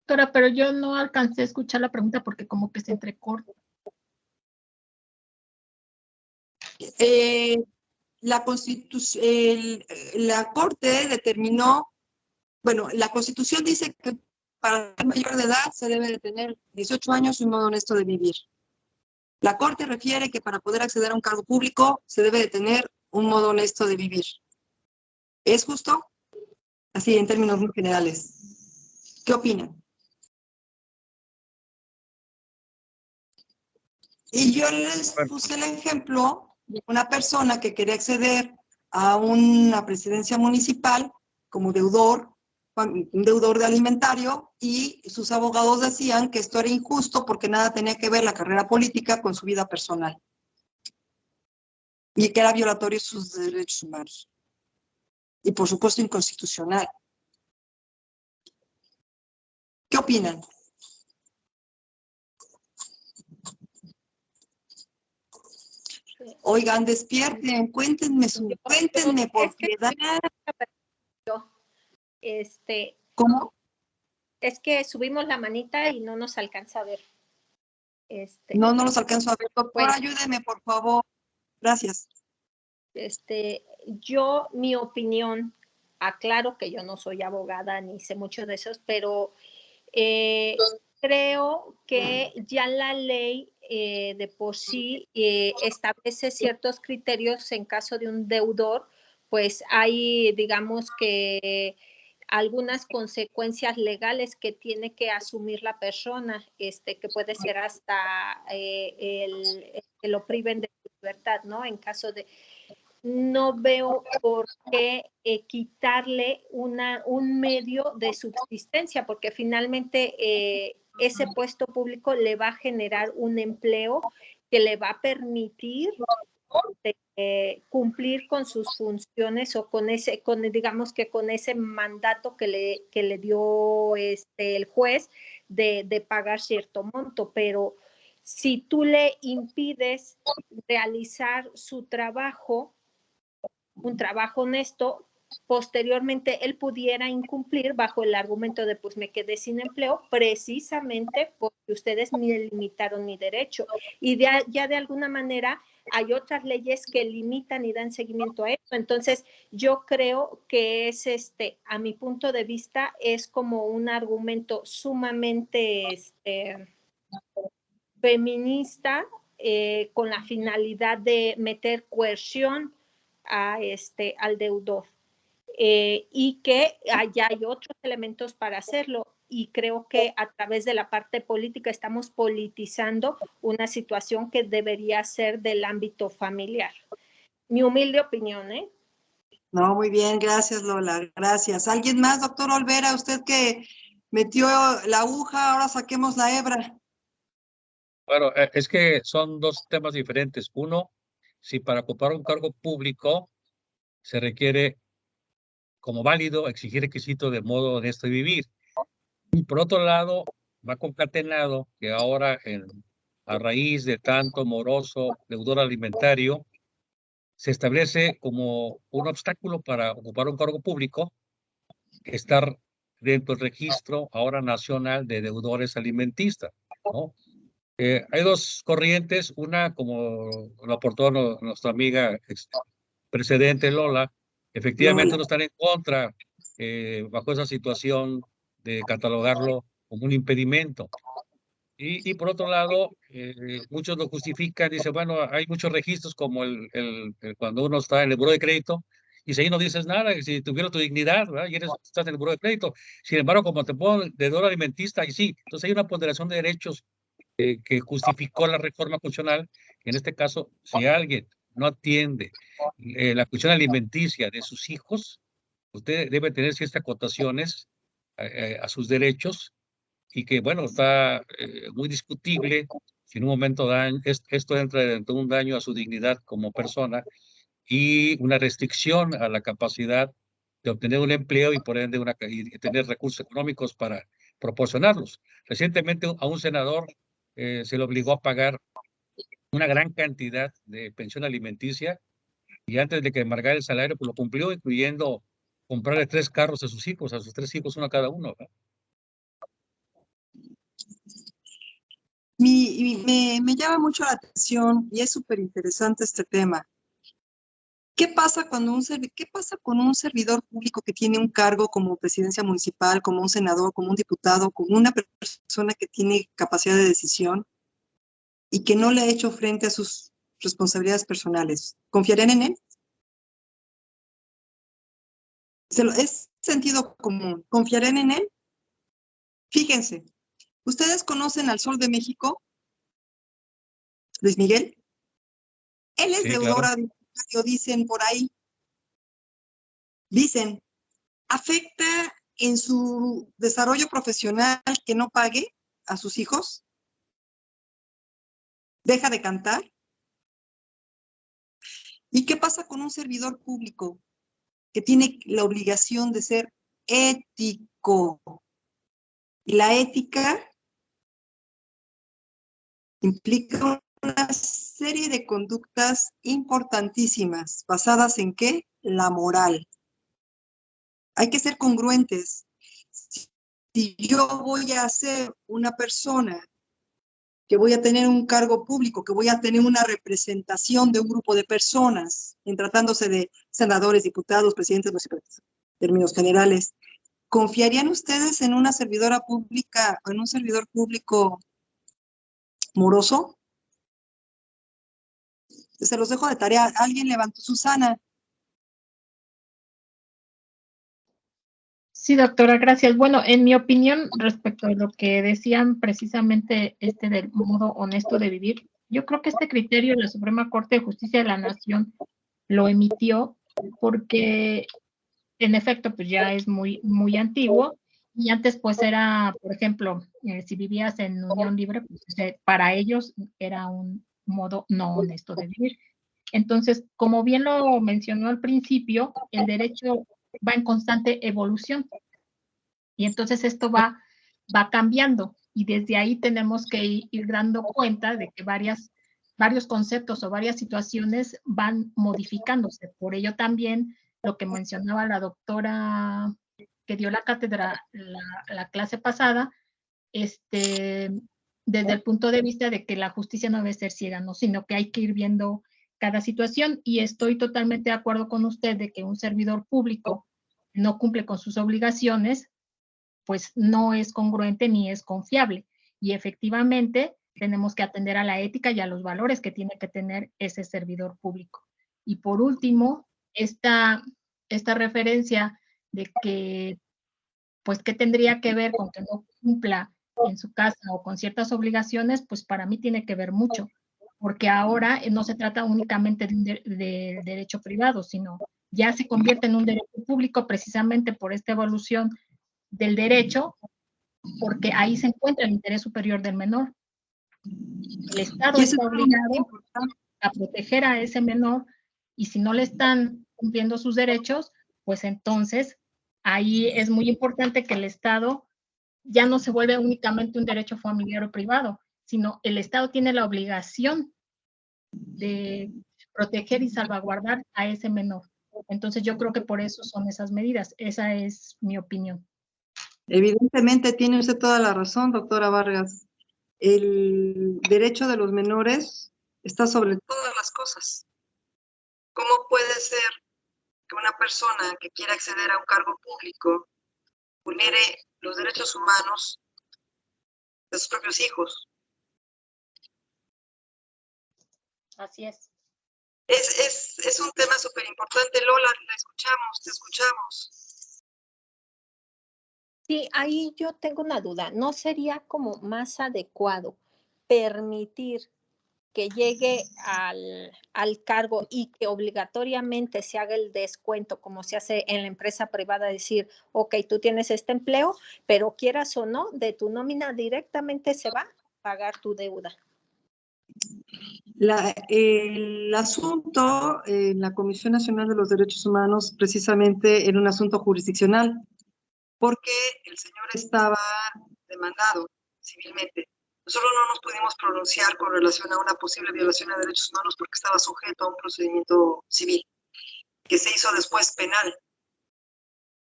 Doctora, pero yo no alcancé a escuchar la pregunta porque como que se entrecorta. La Corte determinó, bueno, la Constitución dice que para ser mayor de edad se debe de tener 18 años y un modo honesto de vivir. La Corte refiere que para poder acceder a un cargo público se debe de tener un modo honesto de vivir. ¿Es justo? Así en términos muy generales. ¿Qué opinan? Y yo les puse el ejemplo de una persona que quería acceder a una presidencia municipal como deudor, un deudor de alimentario, y sus abogados decían que esto era injusto porque nada tenía que ver la carrera política con su vida personal y que era violatorio de sus derechos humanos. Y por supuesto inconstitucional. ¿Qué opinan? Oigan, despierten, cuéntenme por piedad. ¿Cómo? Es que subimos la manita y no nos alcanza a ver. No los alcanzo a ver. Doctora, ayúdeme, por favor. Gracias. Mi opinión, aclaro que yo no soy abogada ni sé mucho de esos, pero creo que ya la ley de por sí establece ciertos criterios en caso de un deudor, pues hay, digamos que algunas consecuencias legales que tiene que asumir la persona, que puede ser hasta que lo priven de libertad, ¿no? En caso de... No veo por qué quitarle un medio de subsistencia, porque finalmente ese puesto público le va a generar un empleo que le va a permitir cumplir con sus funciones o digamos que con ese mandato que le dio el juez de pagar cierto monto, pero si tú le impides realizar su trabajo, un trabajo honesto, posteriormente él pudiera incumplir bajo el argumento de pues me quedé sin empleo precisamente porque ustedes me limitaron mi derecho y ya de alguna manera hay otras leyes que limitan y dan seguimiento a esto. Entonces yo creo que es a mi punto de vista es como un argumento sumamente feminista con la finalidad de meter coerción al deudor y que allá hay otros elementos para hacerlo y creo que a través de la parte política estamos politizando una situación que debería ser del ámbito familiar. Mi humilde opinión, ¿eh? No, muy bien, gracias Lola, gracias. ¿Alguien más, doctor Olvera? Usted que metió la aguja, ahora saquemos la hebra. Bueno, es que son dos temas diferentes. Uno, si para ocupar un cargo público se requiere como válido exigir requisito de modo honesto de vivir. Y por otro lado, va concatenado que ahora a raíz de tanto moroso deudor alimentario, se establece como un obstáculo para ocupar un cargo público estar dentro del registro ahora nacional de deudores alimentistas, ¿no? Hay dos corrientes, una como lo aportó nuestra amiga precedente Lola, efectivamente no están en contra bajo esa situación de catalogarlo como un impedimento. Y por otro lado, muchos lo justifican, dicen, bueno, hay muchos registros como cuando uno está en el buró de crédito, y si ahí no dices nada, si tuviera tu dignidad, ¿verdad? Y estás en el buró de crédito. Sin embargo, como te pongo deudor alimentista, y sí, entonces hay una ponderación de derechos que justificó la reforma constitucional. En este caso, si alguien no atiende la cuestión alimenticia de sus hijos, usted debe tener ciertas acotaciones a sus derechos y que, bueno, está muy discutible si en un momento esto entra dentro de un daño a su dignidad como persona y una restricción a la capacidad de obtener un empleo y por ende y tener recursos económicos para proporcionarlos. Recientemente a un senador se le obligó a pagar una gran cantidad de pensión alimenticia y antes de que embargara el salario, pues lo cumplió, incluyendo comprarle 3 carros a sus hijos, a sus 3 hijos, uno a cada uno, ¿verdad? Me llama mucho la atención y es súper interesante este tema. ¿Qué pasa con un servidor público que tiene un cargo como presidencia municipal, como un senador, como un diputado, como una persona que tiene capacidad de decisión y que no le ha hecho frente a sus responsabilidades personales? ¿Confiarán en él? Es sentido común. ¿Confiarán en él? Fíjense, ¿ustedes conocen al Sol de México? Luis Miguel. Él es Sí, deudor claro. alimentario, dicen por ahí. Dicen, ¿afecta en su desarrollo profesional que no pague a sus hijos? ¿Deja de cantar? ¿Y qué pasa con un servidor público que tiene la obligación de ser ético? Y la ética implica una serie de conductas importantísimas, basadas en ¿qué? La moral. Hay que ser congruentes. Si yo voy a ser una persona que voy a tener un cargo público, que voy a tener una representación de un grupo de personas, en tratándose de senadores, diputados, presidentes, no sé, términos generales, ¿confiarían ustedes en una servidora pública o en un servidor público moroso? Se los dejo de tarea. Alguien levantó Susana. Sí, doctora, gracias. Bueno, en mi opinión, respecto a lo que decían precisamente del modo honesto de vivir, yo creo que este criterio la Suprema Corte de Justicia de la Nación lo emitió porque, en efecto, pues ya es muy, muy antiguo y antes pues era, por ejemplo, si vivías en unión libre, pues para ellos era un modo no honesto de vivir. Entonces, como bien lo mencionó al principio, el derecho va en constante evolución. Y entonces esto va cambiando y desde ahí tenemos que ir dando cuenta de que varios conceptos o varias situaciones van modificándose. Por ello también lo que mencionaba la doctora que dio la cátedra la clase pasada, desde el punto de vista de que la justicia no debe ser ciega, ¿no? Sino que hay que ir viendo cada situación y estoy totalmente de acuerdo con usted de que un servidor público no cumple con sus obligaciones, pues no es congruente ni es confiable. Y efectivamente tenemos que atender a la ética y a los valores que tiene que tener ese servidor público. Y por último, esta referencia de que, pues, ¿qué tendría que ver con que no cumpla en su casa o con ciertas obligaciones? Pues para mí tiene que ver mucho, porque ahora no se trata únicamente de derecho privado, sino ya se convierte en un derecho público precisamente por esta evolución del derecho, porque ahí se encuentra el interés superior del menor. El Estado está obligado a proteger a ese menor y si no le están cumpliendo sus derechos, pues entonces ahí es muy importante que el Estado ya no se vuelve únicamente un derecho familiar o privado, sino el Estado tiene la obligación de proteger y salvaguardar a ese menor. Entonces yo creo que por eso son esas medidas. Esa es mi opinión. Evidentemente tiene usted toda la razón, doctora Vargas. El derecho de los menores está sobre todas las cosas. ¿Cómo puede ser que una persona que quiera acceder a un cargo público vulnere los derechos humanos de sus propios hijos? Así es. Es un tema súper importante. Lola, la escuchamos, te escuchamos. Sí, ahí yo tengo una duda. ¿No sería como más adecuado permitir que llegue al cargo y que obligatoriamente se haga el descuento como se hace en la empresa privada, decir, ok, tú tienes este empleo, pero quieras o no, de tu nómina directamente se va a pagar tu deuda? El asunto en la Comisión Nacional de los Derechos Humanos precisamente era un asunto jurisdiccional, porque el señor estaba demandado civilmente. Nosotros no nos pudimos pronunciar con relación a una posible violación a derechos humanos porque estaba sujeto a un procedimiento civil, que se hizo después penal.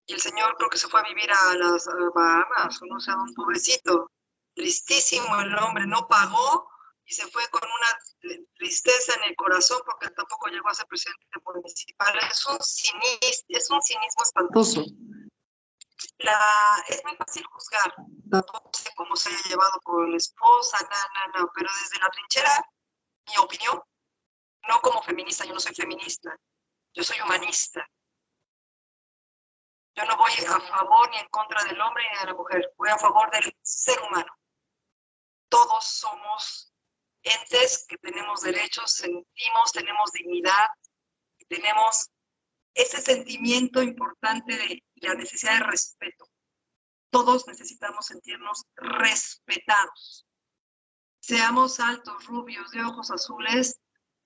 Y el señor creo que se fue a vivir a las Bahamas, o no sé, un pobrecito. Tristísimo el hombre, no pagó y se fue con una tristeza en el corazón porque tampoco llegó a ser presidente municipal. Es un cinismo espantoso. Es muy fácil juzgar, tampoco sé cómo se haya llevado con la esposa, no, pero desde la trinchera, mi opinión, no como feminista, yo no soy feminista, yo soy humanista. Yo no voy a favor ni en contra del hombre ni de la mujer, voy a favor del ser humano. Todos somos entes que tenemos derechos, sentimos, tenemos dignidad, tenemos ese sentimiento importante de la necesidad de respeto. Todos necesitamos sentirnos respetados. Seamos altos, rubios, de ojos azules,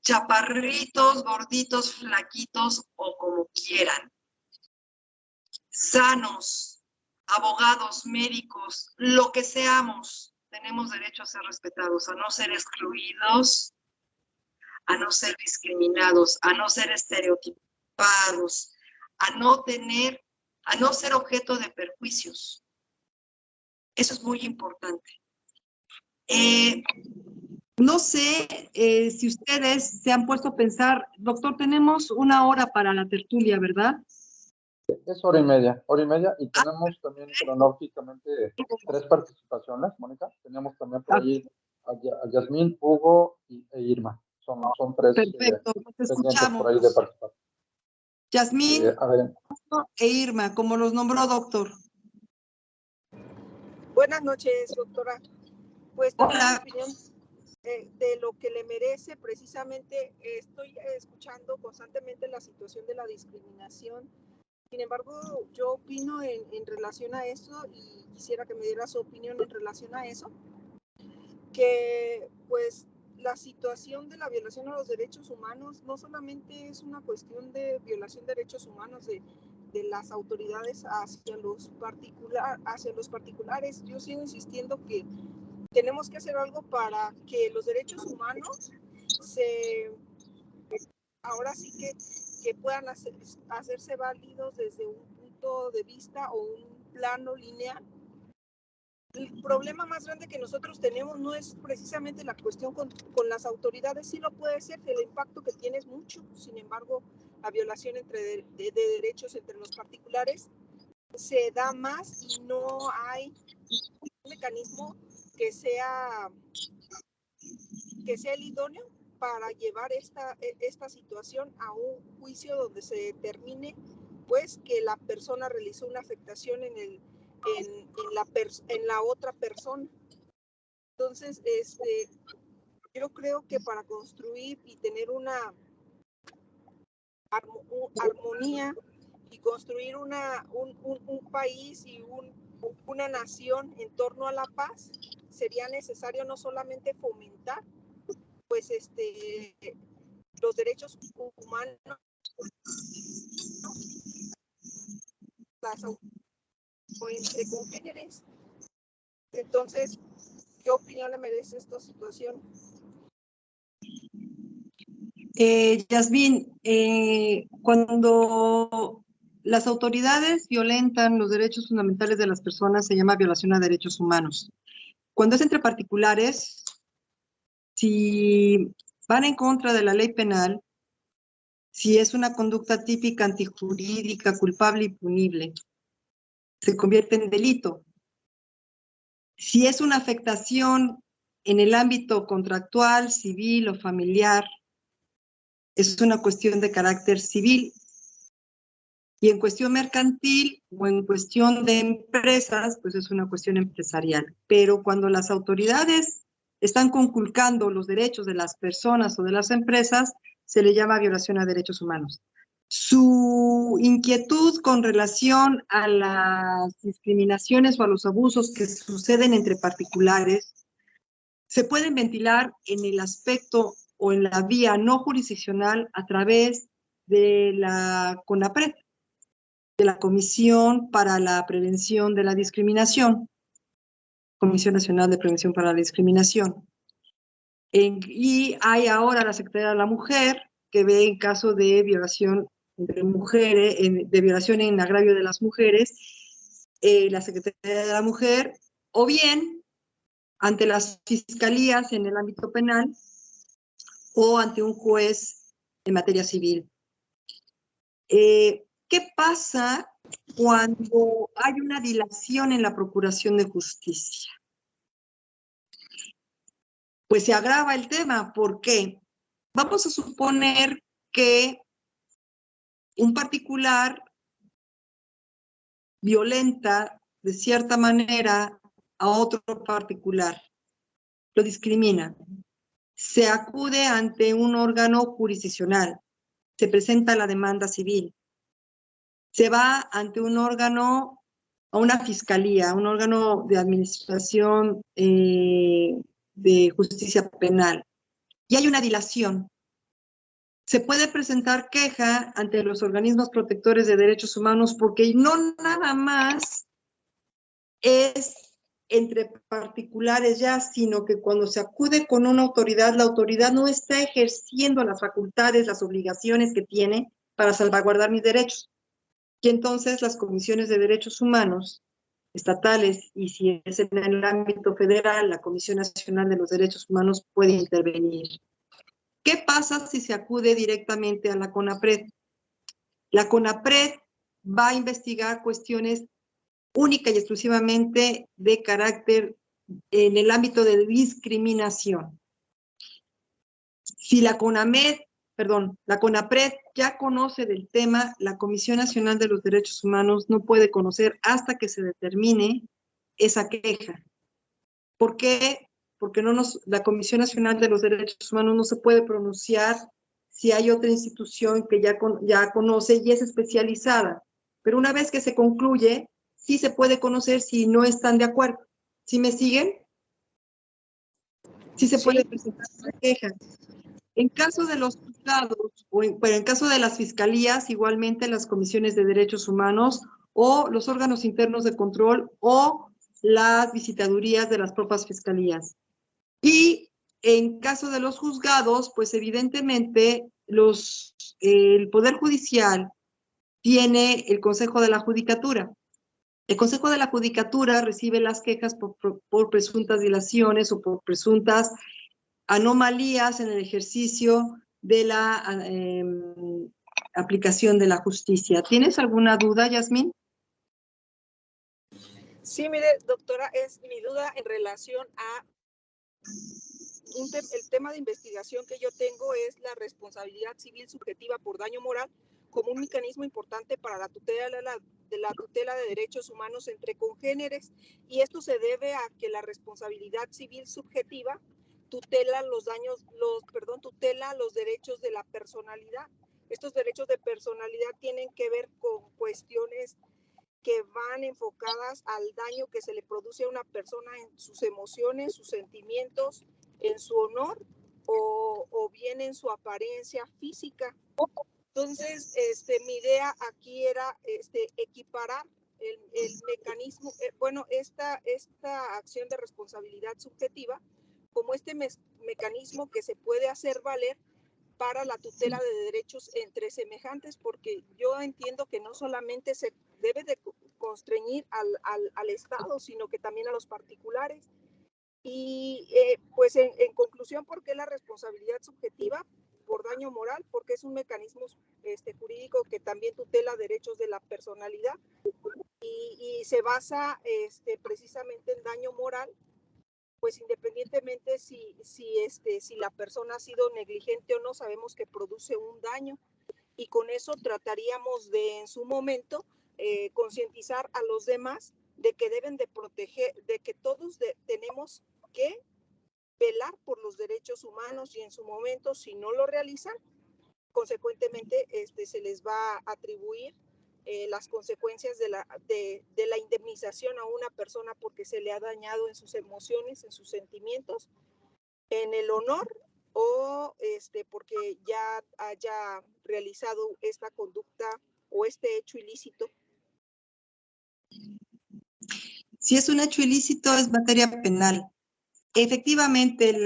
chaparritos, gorditos, flaquitos o como quieran. Sanos, abogados, médicos, lo que seamos, tenemos derecho a ser respetados, a no ser excluidos, a no ser discriminados, a no ser estereotipados, a no ser objeto de perjuicios. Eso es muy importante. No sé si ustedes se han puesto a pensar, doctor, tenemos 1 hora para la tertulia, ¿verdad? Es hora y media, y tenemos también cronológicamente 3 participaciones, Mónica. Teníamos también por ahí a Yasmín, Hugo e Irma. Son 3 perfecto, pues escuchamos. por ahí de participar. Yasmín e Irma, como los nombró doctor. Buenas noches, doctora. Pues también mi opinión de lo que le merece, precisamente estoy escuchando constantemente la situación de la discriminación. Sin embargo, yo opino en relación a eso y quisiera que me diera su opinión en relación a eso, que pues la situación de la violación a los derechos humanos no solamente es una cuestión de violación de derechos humanos de las autoridades hacia los particulares. Yo sigo insistiendo que tenemos que hacer algo para que los derechos humanos ahora sí que puedan hacerse válidos desde un punto de vista o un plano lineal. El problema más grande que nosotros tenemos no es precisamente la cuestión con las autoridades, sí lo puede ser, el impacto que tiene es mucho, sin embargo, la violación de derechos entre los particulares se da más y no hay un mecanismo que sea el idóneo para llevar esta situación a un juicio donde se determine pues que la persona realizó una afectación en la otra persona. Entonces, yo creo que para construir y tener una armonía y construir un país y una nación en torno a la paz, sería necesario no solamente fomentar pues los derechos humanos, o entre congéneres. Entonces, ¿qué opinión le merece esta situación? Yasmín, cuando las autoridades violentan los derechos fundamentales de las personas, se llama violación a derechos humanos. Cuando es entre particulares, si van en contra de la ley penal, si es una conducta típica, antijurídica, culpable y punible, se convierte en delito. Si es una afectación en el ámbito contractual, civil o familiar, es una cuestión de carácter civil. Y en cuestión mercantil o en cuestión de empresas, pues es una cuestión empresarial. Pero cuando las autoridades están conculcando los derechos de las personas o de las empresas, se le llama violación a derechos humanos. Su inquietud con relación a las discriminaciones o a los abusos que suceden entre particulares se pueden ventilar en el aspecto o en la vía no jurisdiccional a través de la CONAPRED, de la Comisión para la Prevención de la Discriminación, Comisión Nacional de Prevención para la Discriminación. Y hay ahora la Secretaría de la Mujer, que ve en caso de violación entre mujeres, de violación en agravio de las mujeres, la Secretaría de la Mujer, o bien ante las fiscalías en el ámbito penal o ante un juez en materia civil. ¿Qué pasa cuando hay una dilación en la procuración de justicia? Pues se agrava el tema. ¿Por qué? Vamos a suponer que un particular violenta de cierta manera a otro particular, lo discrimina. Se acude ante un órgano jurisdiccional, se presenta la demanda civil, se va ante un órgano, a una fiscalía, un órgano de administración de justicia penal, y hay una dilación. Se puede presentar queja ante los organismos protectores de derechos humanos porque no nada más es entre particulares ya, sino que cuando se acude con una autoridad, la autoridad no está ejerciendo las facultades, las obligaciones que tiene para salvaguardar mis derechos. Y entonces las comisiones de derechos humanos estatales, y si es en el ámbito federal, la Comisión Nacional de los Derechos Humanos puede intervenir. ¿Qué pasa si se acude directamente a la CONAPRED? La CONAPRED va a investigar cuestiones única y exclusivamente de carácter en el ámbito de discriminación. Si la CONAPRED ya conoce del tema, la Comisión Nacional de los Derechos Humanos no puede conocer hasta que se determine esa queja. ¿Por qué? Porque la Comisión Nacional de los Derechos Humanos no se puede pronunciar si hay otra institución que ya conoce y es especializada. Pero una vez que se concluye, sí se puede conocer si no están de acuerdo. ¿Sí me siguen? Sí se puede presentar una queja. En caso de los juzgados, pero en caso de las fiscalías, igualmente las comisiones de derechos humanos o los órganos internos de control o las visitadurías de las propias fiscalías. Y en caso de los juzgados, pues evidentemente el Poder Judicial tiene el Consejo de la Judicatura. El Consejo de la Judicatura recibe las quejas por presuntas dilaciones o por presuntas anomalías en el ejercicio de la aplicación de la justicia. ¿Tienes alguna duda, Yasmín? Sí, mire, doctora, mi duda en relación a el tema de investigación que yo tengo es la responsabilidad civil subjetiva por daño moral como un mecanismo importante para la tutela de derechos humanos entre congéneres, y esto se debe a que la responsabilidad civil subjetiva tutela los derechos de la personalidad. Estos derechos de personalidad tienen que ver con cuestiones que van enfocadas al daño que se le produce a una persona en sus emociones, sus sentimientos, en su honor o bien en su apariencia física. Entonces, mi idea aquí era equiparar el mecanismo, esta acción de responsabilidad subjetiva como este mecanismo que se puede hacer valer para la tutela de derechos entre semejantes, porque yo entiendo que no solamente se debe de constreñir al Estado, sino que también a los particulares. Y pues en conclusión, ¿por qué la responsabilidad subjetiva por daño moral? Porque es un mecanismo jurídico que también tutela derechos de la personalidad y se basa precisamente en daño moral, pues independientemente si la persona ha sido negligente o no, sabemos que produce un daño, y con eso trataríamos de en su momento concientizar a los demás de que deben de proteger, de que todos tenemos que velar por los derechos humanos, y en su momento si no lo realizan, consecuentemente se les va a atribuir las consecuencias de la indemnización a una persona porque se le ha dañado en sus emociones, en sus sentimientos, en el honor o porque ya haya realizado esta conducta o este hecho ilícito? Si es un hecho ilícito, es materia penal. Efectivamente,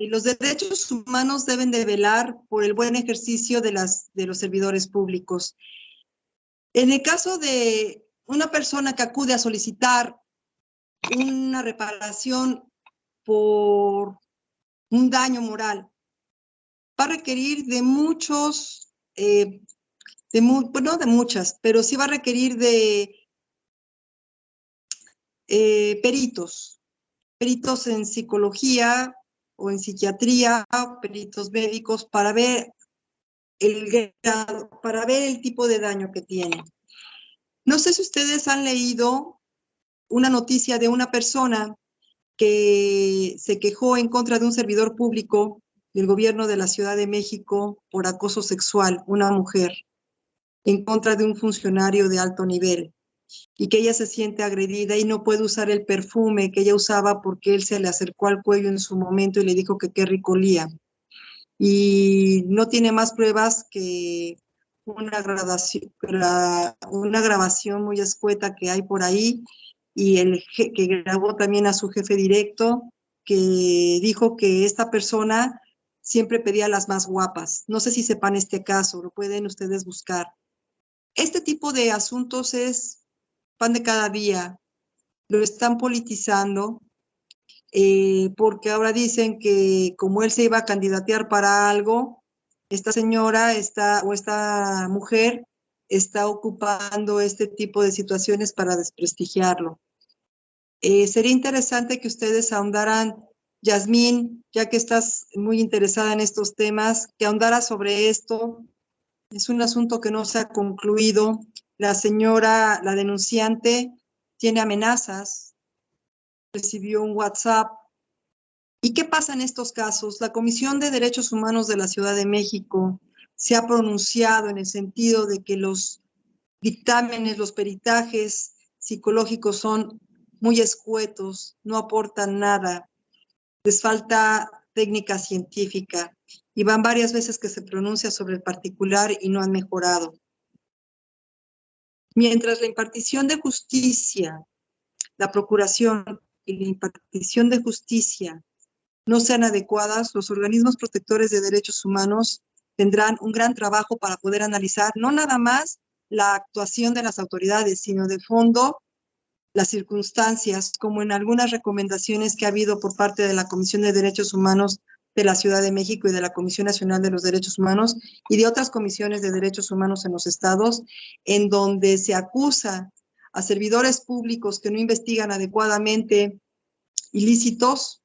los derechos humanos deben de velar por el buen ejercicio de los servidores públicos. En el caso de una persona que acude a solicitar una reparación por un daño moral, va a requerir de muchos, no de muchas, pero sí va a requerir de peritos en psicología o en psiquiatría, peritos médicos, para ver el tipo de daño que tiene. No sé si ustedes han leído una noticia de una persona que se quejó en contra de un servidor público del gobierno de la Ciudad de México por acoso sexual, una mujer, en contra de un funcionario de alto nivel, y que ella se siente agredida y no puede usar el perfume que ella usaba porque él se le acercó al cuello en su momento y le dijo que qué rico olía. Y no tiene más pruebas que una grabación muy escueta que hay por ahí, y que grabó también a su jefe directo, que dijo que esta persona siempre pedía las más guapas. No sé si sepan este caso, lo pueden ustedes buscar. Este tipo de asuntos es pan de cada día, lo están politizando, porque ahora dicen que como él se iba a candidatear para algo, esta señora o esta mujer está ocupando este tipo de situaciones para desprestigiarlo. Sería interesante que ustedes ahondaran, Yasmín, ya que estás muy interesada en estos temas, que ahondara sobre esto. Es un asunto que no se ha concluido. La señora, la denunciante, tiene amenazas, recibió un WhatsApp. ¿Y qué pasa en estos casos? La Comisión de Derechos Humanos de la Ciudad de México se ha pronunciado en el sentido de que los dictámenes, los peritajes psicológicos son muy escuetos, no aportan nada, les falta técnica científica, y van varias veces que se pronuncia sobre el particular y no han mejorado. Mientras la impartición de justicia, la procuración y la impartición de justicia no sean adecuadas, los organismos protectores de derechos humanos tendrán un gran trabajo para poder analizar no nada más la actuación de las autoridades, sino de fondo las circunstancias, como en algunas recomendaciones que ha habido por parte de la Comisión de Derechos Humanos de la Ciudad de México y de la Comisión Nacional de los Derechos Humanos y de otras comisiones de derechos humanos en los estados, en donde se acusa a servidores públicos que no investigan adecuadamente ilícitos,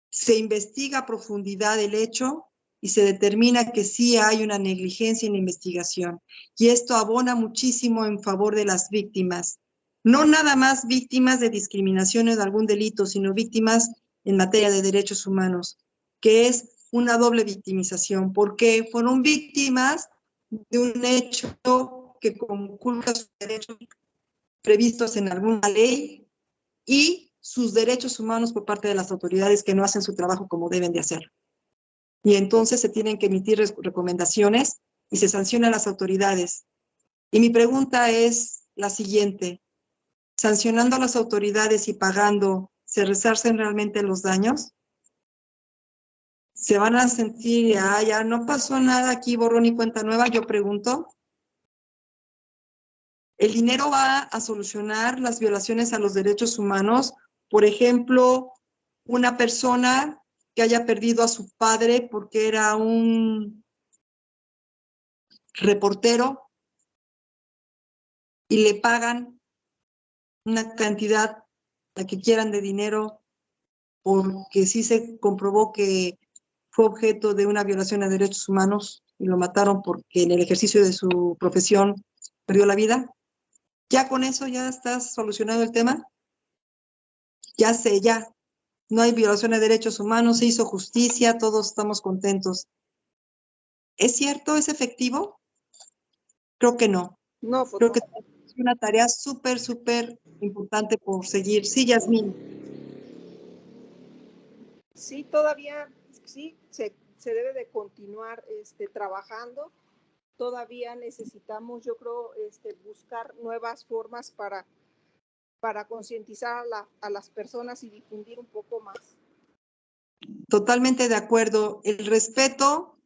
se investiga a profundidad el hecho y se determina que sí hay una negligencia en la investigación. Y esto abona muchísimo en favor de las víctimas. No nada más víctimas de discriminación o de algún delito, sino víctimas en materia de derechos humanos, que es una doble victimización, porque fueron víctimas de un hecho que conculca sus derechos previstos en alguna ley y sus derechos humanos por parte de las autoridades que no hacen su trabajo como deben de hacer. Y entonces se tienen que emitir recomendaciones y se sancionan a las autoridades. Y mi pregunta es la siguiente: ¿sancionando a las autoridades y pagando, se resarcen realmente los daños? ¿Se van a sentir, ya no pasó nada aquí, borrón y cuenta nueva? Yo pregunto. ¿El dinero va a solucionar las violaciones a los derechos humanos? Por ejemplo, una persona que haya perdido a su padre porque era un reportero y le pagan una cantidad, la que quieran, de dinero, porque sí se comprobó que fue objeto de una violación a derechos humanos y lo mataron porque en el ejercicio de su profesión perdió la vida. ¿Ya con eso ya está solucionado el tema? Ya sé, ya. No hay violación de derechos humanos, se hizo justicia, todos estamos contentos. ¿Es cierto? ¿Es efectivo? Creo que no. No, Creo que es una tarea súper, súper importante por seguir. Sí, Yasmín. Sí, todavía, sí, se debe de continuar trabajando. Todavía necesitamos, yo creo, buscar nuevas formas para concientizar a las personas y difundir un poco más. Totalmente de acuerdo. El respeto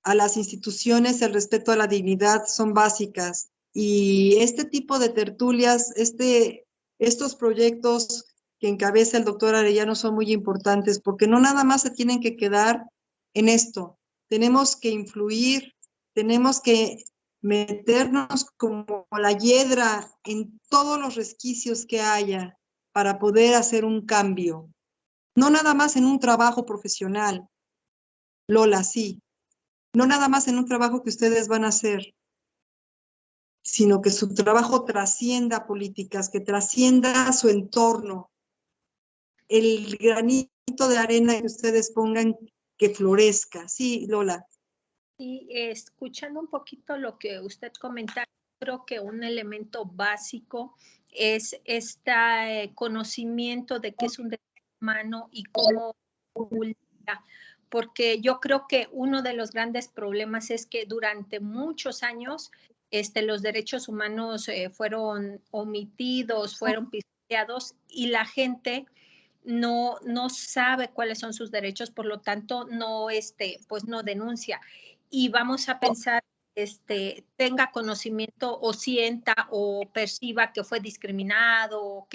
a las instituciones, el respeto a la dignidad son básicas. Y este tipo de tertulias, estos proyectos que encabeza el doctor Arellano son muy importantes porque no nada más se tienen que quedar en esto. Tenemos que influir, tenemos que meternos como la hiedra en todos los resquicios que haya para poder hacer un cambio. No nada más en un trabajo profesional, Lola, sí. No nada más en un trabajo que ustedes van a hacer, sino que su trabajo trascienda políticas, que trascienda su entorno. El granito de arena que ustedes pongan que florezca. Sí, Lola. Y escuchando un poquito lo que usted comenta, creo que un elemento básico es este conocimiento de qué es un derecho humano y cómo publica, porque yo creo que uno de los grandes problemas es que durante muchos años los derechos humanos fueron omitidos, fueron pisoteados y la gente no sabe cuáles son sus derechos, por lo tanto no pues no denuncia. Y vamos a pensar tenga conocimiento o sienta o perciba que fue discriminado,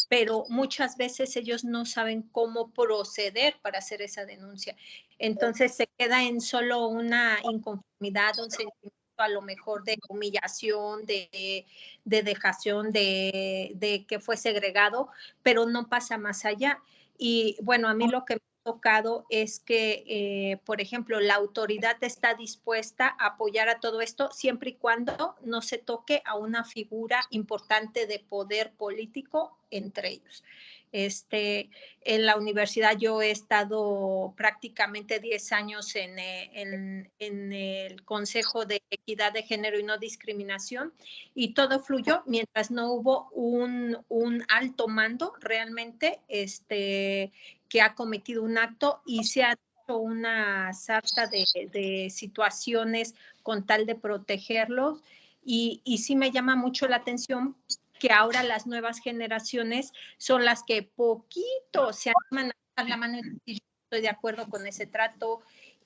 pero muchas veces ellos no saben cómo proceder para hacer esa denuncia. Entonces se queda en solo una inconformidad, un sentimiento a lo mejor de humillación, de dejación, de que fue segregado, pero no pasa más allá. Y bueno, a mí lo que me ha tocado es que, por ejemplo, la autoridad está dispuesta a apoyar a todo esto siempre y cuando no se toque a una figura importante de poder político entre ellos. En la universidad yo he estado prácticamente 10 años en el Consejo de Equidad de Género y No Discriminación y todo fluyó mientras no hubo un alto mando realmente que ha cometido un acto y se ha hecho una sarta de situaciones con tal de protegerlos y sí me llama mucho la atención que ahora las nuevas generaciones son las que poquito se animan a dar la mano y decir, estoy de acuerdo con ese trato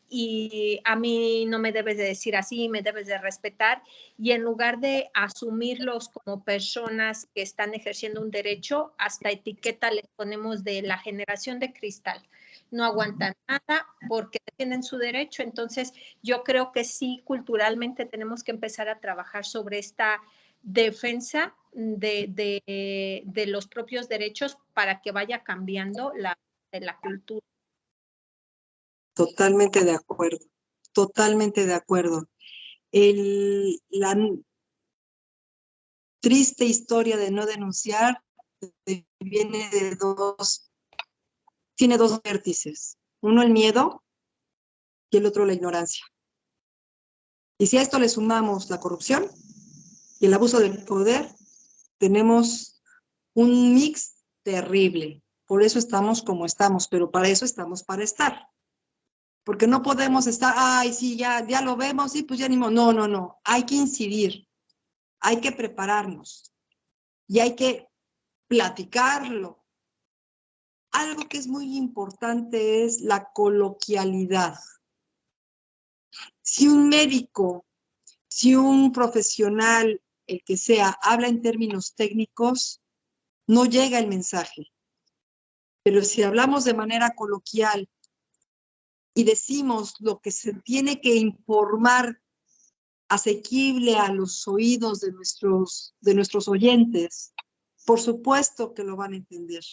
y a mí no me debes de decir así, me debes de respetar. Y en lugar de asumirlos como personas que están ejerciendo un derecho, hasta etiqueta les ponemos de la generación de cristal. No aguantan nada porque tienen su derecho. Entonces, yo creo que sí, culturalmente tenemos que empezar a trabajar sobre esta defensa de los propios derechos para que vaya cambiando la cultura. Totalmente de acuerdo, totalmente de acuerdo. La triste historia de no denunciar viene tiene dos vértices. Uno el miedo y el otro la ignorancia. Y si a esto le sumamos la corrupción y el abuso del poder, tenemos un mix terrible. Por eso estamos como estamos, pero para eso estamos para estar. Porque no podemos estar, ay, sí, ya lo vemos, sí, pues ya ni modo. No. Hay que incidir, hay que prepararnos y hay que platicarlo. Algo que es muy importante es la coloquialidad. Si un médico, si un profesional, el que sea, habla en términos técnicos, no llega el mensaje. Pero si hablamos de manera coloquial y decimos lo que se tiene que informar asequible a los oídos de nuestros oyentes, por supuesto que lo van a entender.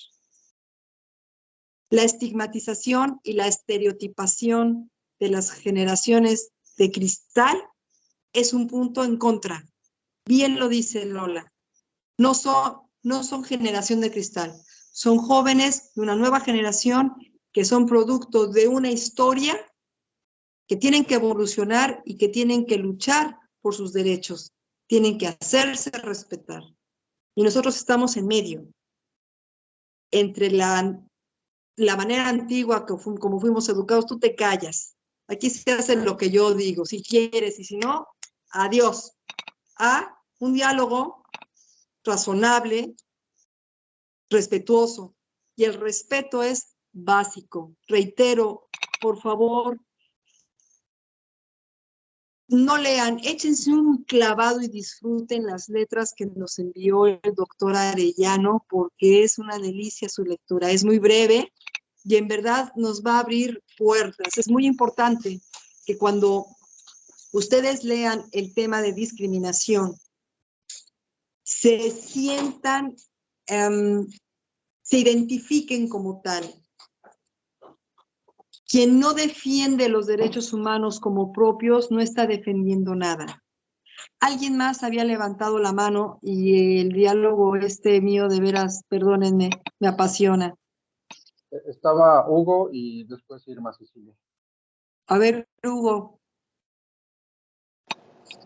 La estigmatización y la estereotipación de las generaciones de cristal es un punto en contra. Bien lo dice Lola. No son generación de cristal, son jóvenes de una nueva generación que son producto de una historia que tienen que evolucionar y que tienen que luchar por sus derechos, tienen que hacerse respetar. Y nosotros estamos en medio, entre la la manera antigua como fuimos educados, tú te callas. Aquí se hace lo que yo digo, si quieres, y si no, adiós. A un diálogo razonable, respetuoso. Y el respeto es básico. Reitero, por favor, no lean, échense un clavado y disfruten las letras que nos envió el doctor Arellano, porque es una delicia su lectura. Es muy breve y en verdad nos va a abrir puertas. Es muy importante que cuando ustedes lean el tema de discriminación, se sientan, se identifiquen como tal. Quien no defiende los derechos humanos como propios no está defendiendo nada. Alguien más había levantado la mano y el diálogo mío, de veras, perdónenme, me apasiona. Estaba Hugo y después Irma Cecilia. A ver, Hugo.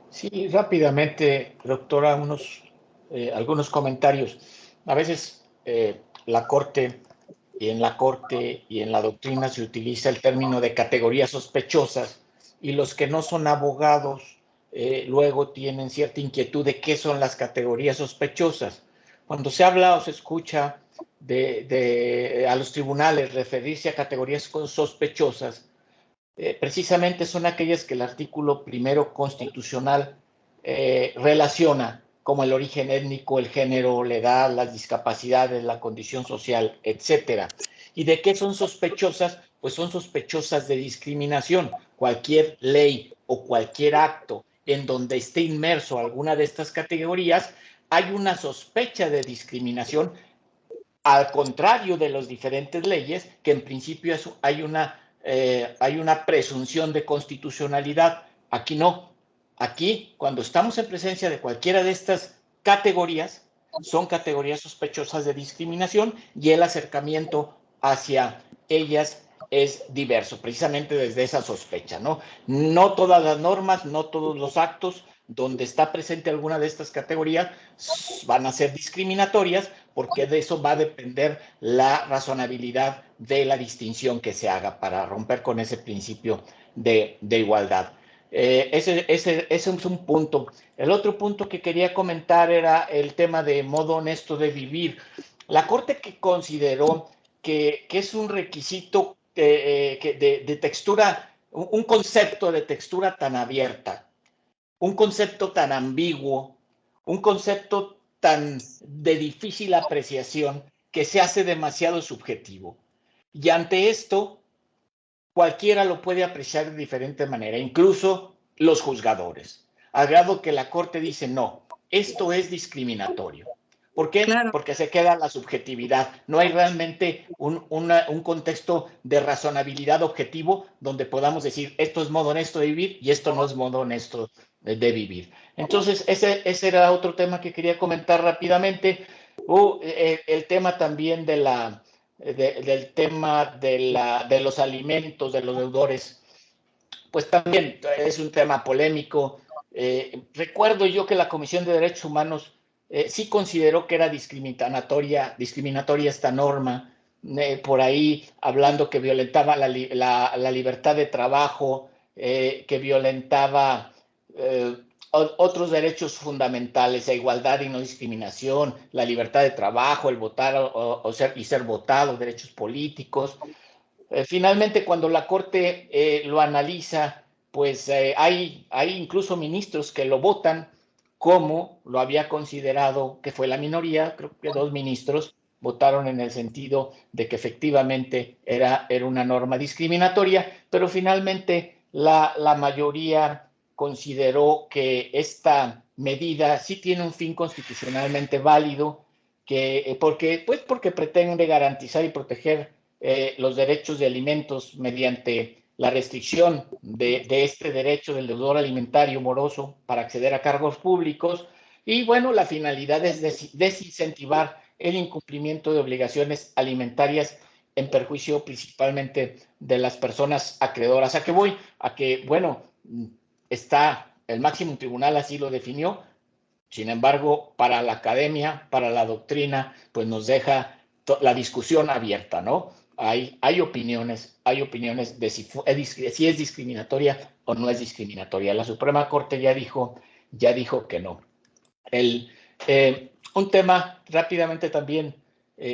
Sí, rápidamente, doctora, algunos comentarios. A veces la Corte en la doctrina se utiliza el término de categorías sospechosas, y los que no son abogados luego tienen cierta inquietud de qué son las categorías sospechosas. Cuando se habla o se escucha a los tribunales referirse a categorías sospechosas, precisamente son aquellas que el artículo primero constitucional relaciona, como el origen étnico, el género, la edad, las discapacidades, la condición social, etcétera. ¿Y de qué son sospechosas? Pues son sospechosas de discriminación. Cualquier ley o cualquier acto en donde esté inmerso alguna de estas categorías, hay una sospecha de discriminación, al contrario de las diferentes leyes, que en principio hay una presunción de constitucionalidad. Aquí no. Aquí, cuando estamos en presencia de cualquiera de estas categorías, son categorías sospechosas de discriminación, y el acercamiento hacia ellas es diverso, precisamente desde esa sospecha, ¿no? No todas las normas, no todos los actos donde está presente alguna de estas categorías van a ser discriminatorias, porque de eso va a depender la razonabilidad de la distinción que se haga para romper con ese principio de igualdad. Ese es un punto. El otro punto que quería comentar era el tema de modo honesto de vivir. La Corte que consideró que es un requisito de textura, un concepto de textura tan abierta, un concepto tan ambiguo, un concepto tan de difícil apreciación, que se hace demasiado subjetivo. Y ante esto, cualquiera lo puede apreciar de diferente manera, incluso los juzgadores, al grado que la Corte dice, no, esto es discriminatorio. ¿Por qué? Claro. Porque se queda la subjetividad. No hay realmente un contexto de razonabilidad objetivo donde podamos decir, esto es modo honesto de vivir y esto no es modo honesto de vivir. Entonces, ese era otro tema que quería comentar rápidamente. El tema también del tema de los alimentos, de los deudores, pues también es un tema polémico. Recuerdo yo que la Comisión de Derechos Humanos sí consideró que era discriminatoria esta norma, por ahí hablando que violentaba la libertad de trabajo, que violentaba otros derechos fundamentales, la igualdad y no discriminación, la libertad de trabajo, el votar y ser votado, derechos políticos. Finalmente, cuando la Corte lo analiza, pues hay incluso ministros que lo votan, como lo había considerado, que fue la minoría. Creo que 2 ministros votaron en el sentido de que efectivamente era una norma discriminatoria, pero finalmente la mayoría consideró que esta medida sí tiene un fin constitucionalmente válido, porque pretende garantizar y proteger los derechos de alimentos mediante la restricción de este derecho del deudor alimentario moroso para acceder a cargos públicos. Y bueno, la finalidad es desincentivar el incumplimiento de obligaciones alimentarias en perjuicio principalmente de las personas acreedoras. ¿A qué voy? A que, bueno, el máximo tribunal así lo definió. Sin embargo, para la academia, para la doctrina, pues nos deja la discusión abierta, ¿no? hay opiniones de si es discriminatoria o no es discriminatoria. La Suprema Corte ya dijo que no. Un tema rápidamente también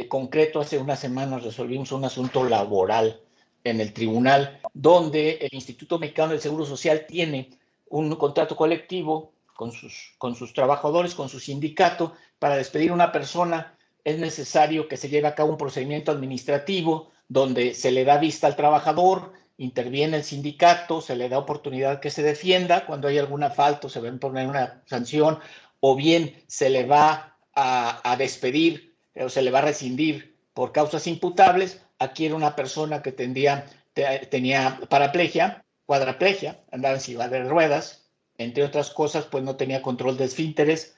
concreto, hace unas semanas resolvimos un asunto laboral en el tribunal donde el Instituto Mexicano del Seguro Social tiene un contrato colectivo con sus trabajadores, con su sindicato. Para despedir a una persona es necesario que se lleve a cabo un procedimiento administrativo donde se le da vista al trabajador, interviene el sindicato, se le da oportunidad que se defienda cuando hay alguna falta o se va a imponer una sanción, o bien se le va a despedir o se le va a rescindir por causas imputables. Aquí era una persona que tenía paraplegia, cuadraplegia, andaba en silla de ruedas, entre otras cosas, pues no tenía control de esfínteres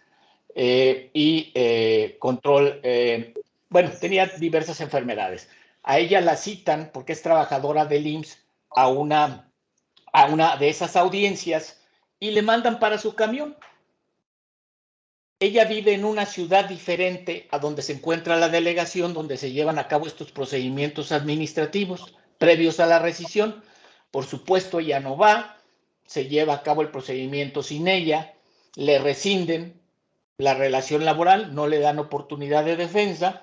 tenía diversas enfermedades. A ella la citan, porque es trabajadora del IMSS, a una de esas audiencias y le mandan para su camión. Ella vive en una ciudad diferente a donde se encuentra la delegación, donde se llevan a cabo estos procedimientos administrativos previos a la rescisión. Por supuesto, ella no va, se lleva a cabo el procedimiento sin ella, le rescinden la relación laboral, no le dan oportunidad de defensa.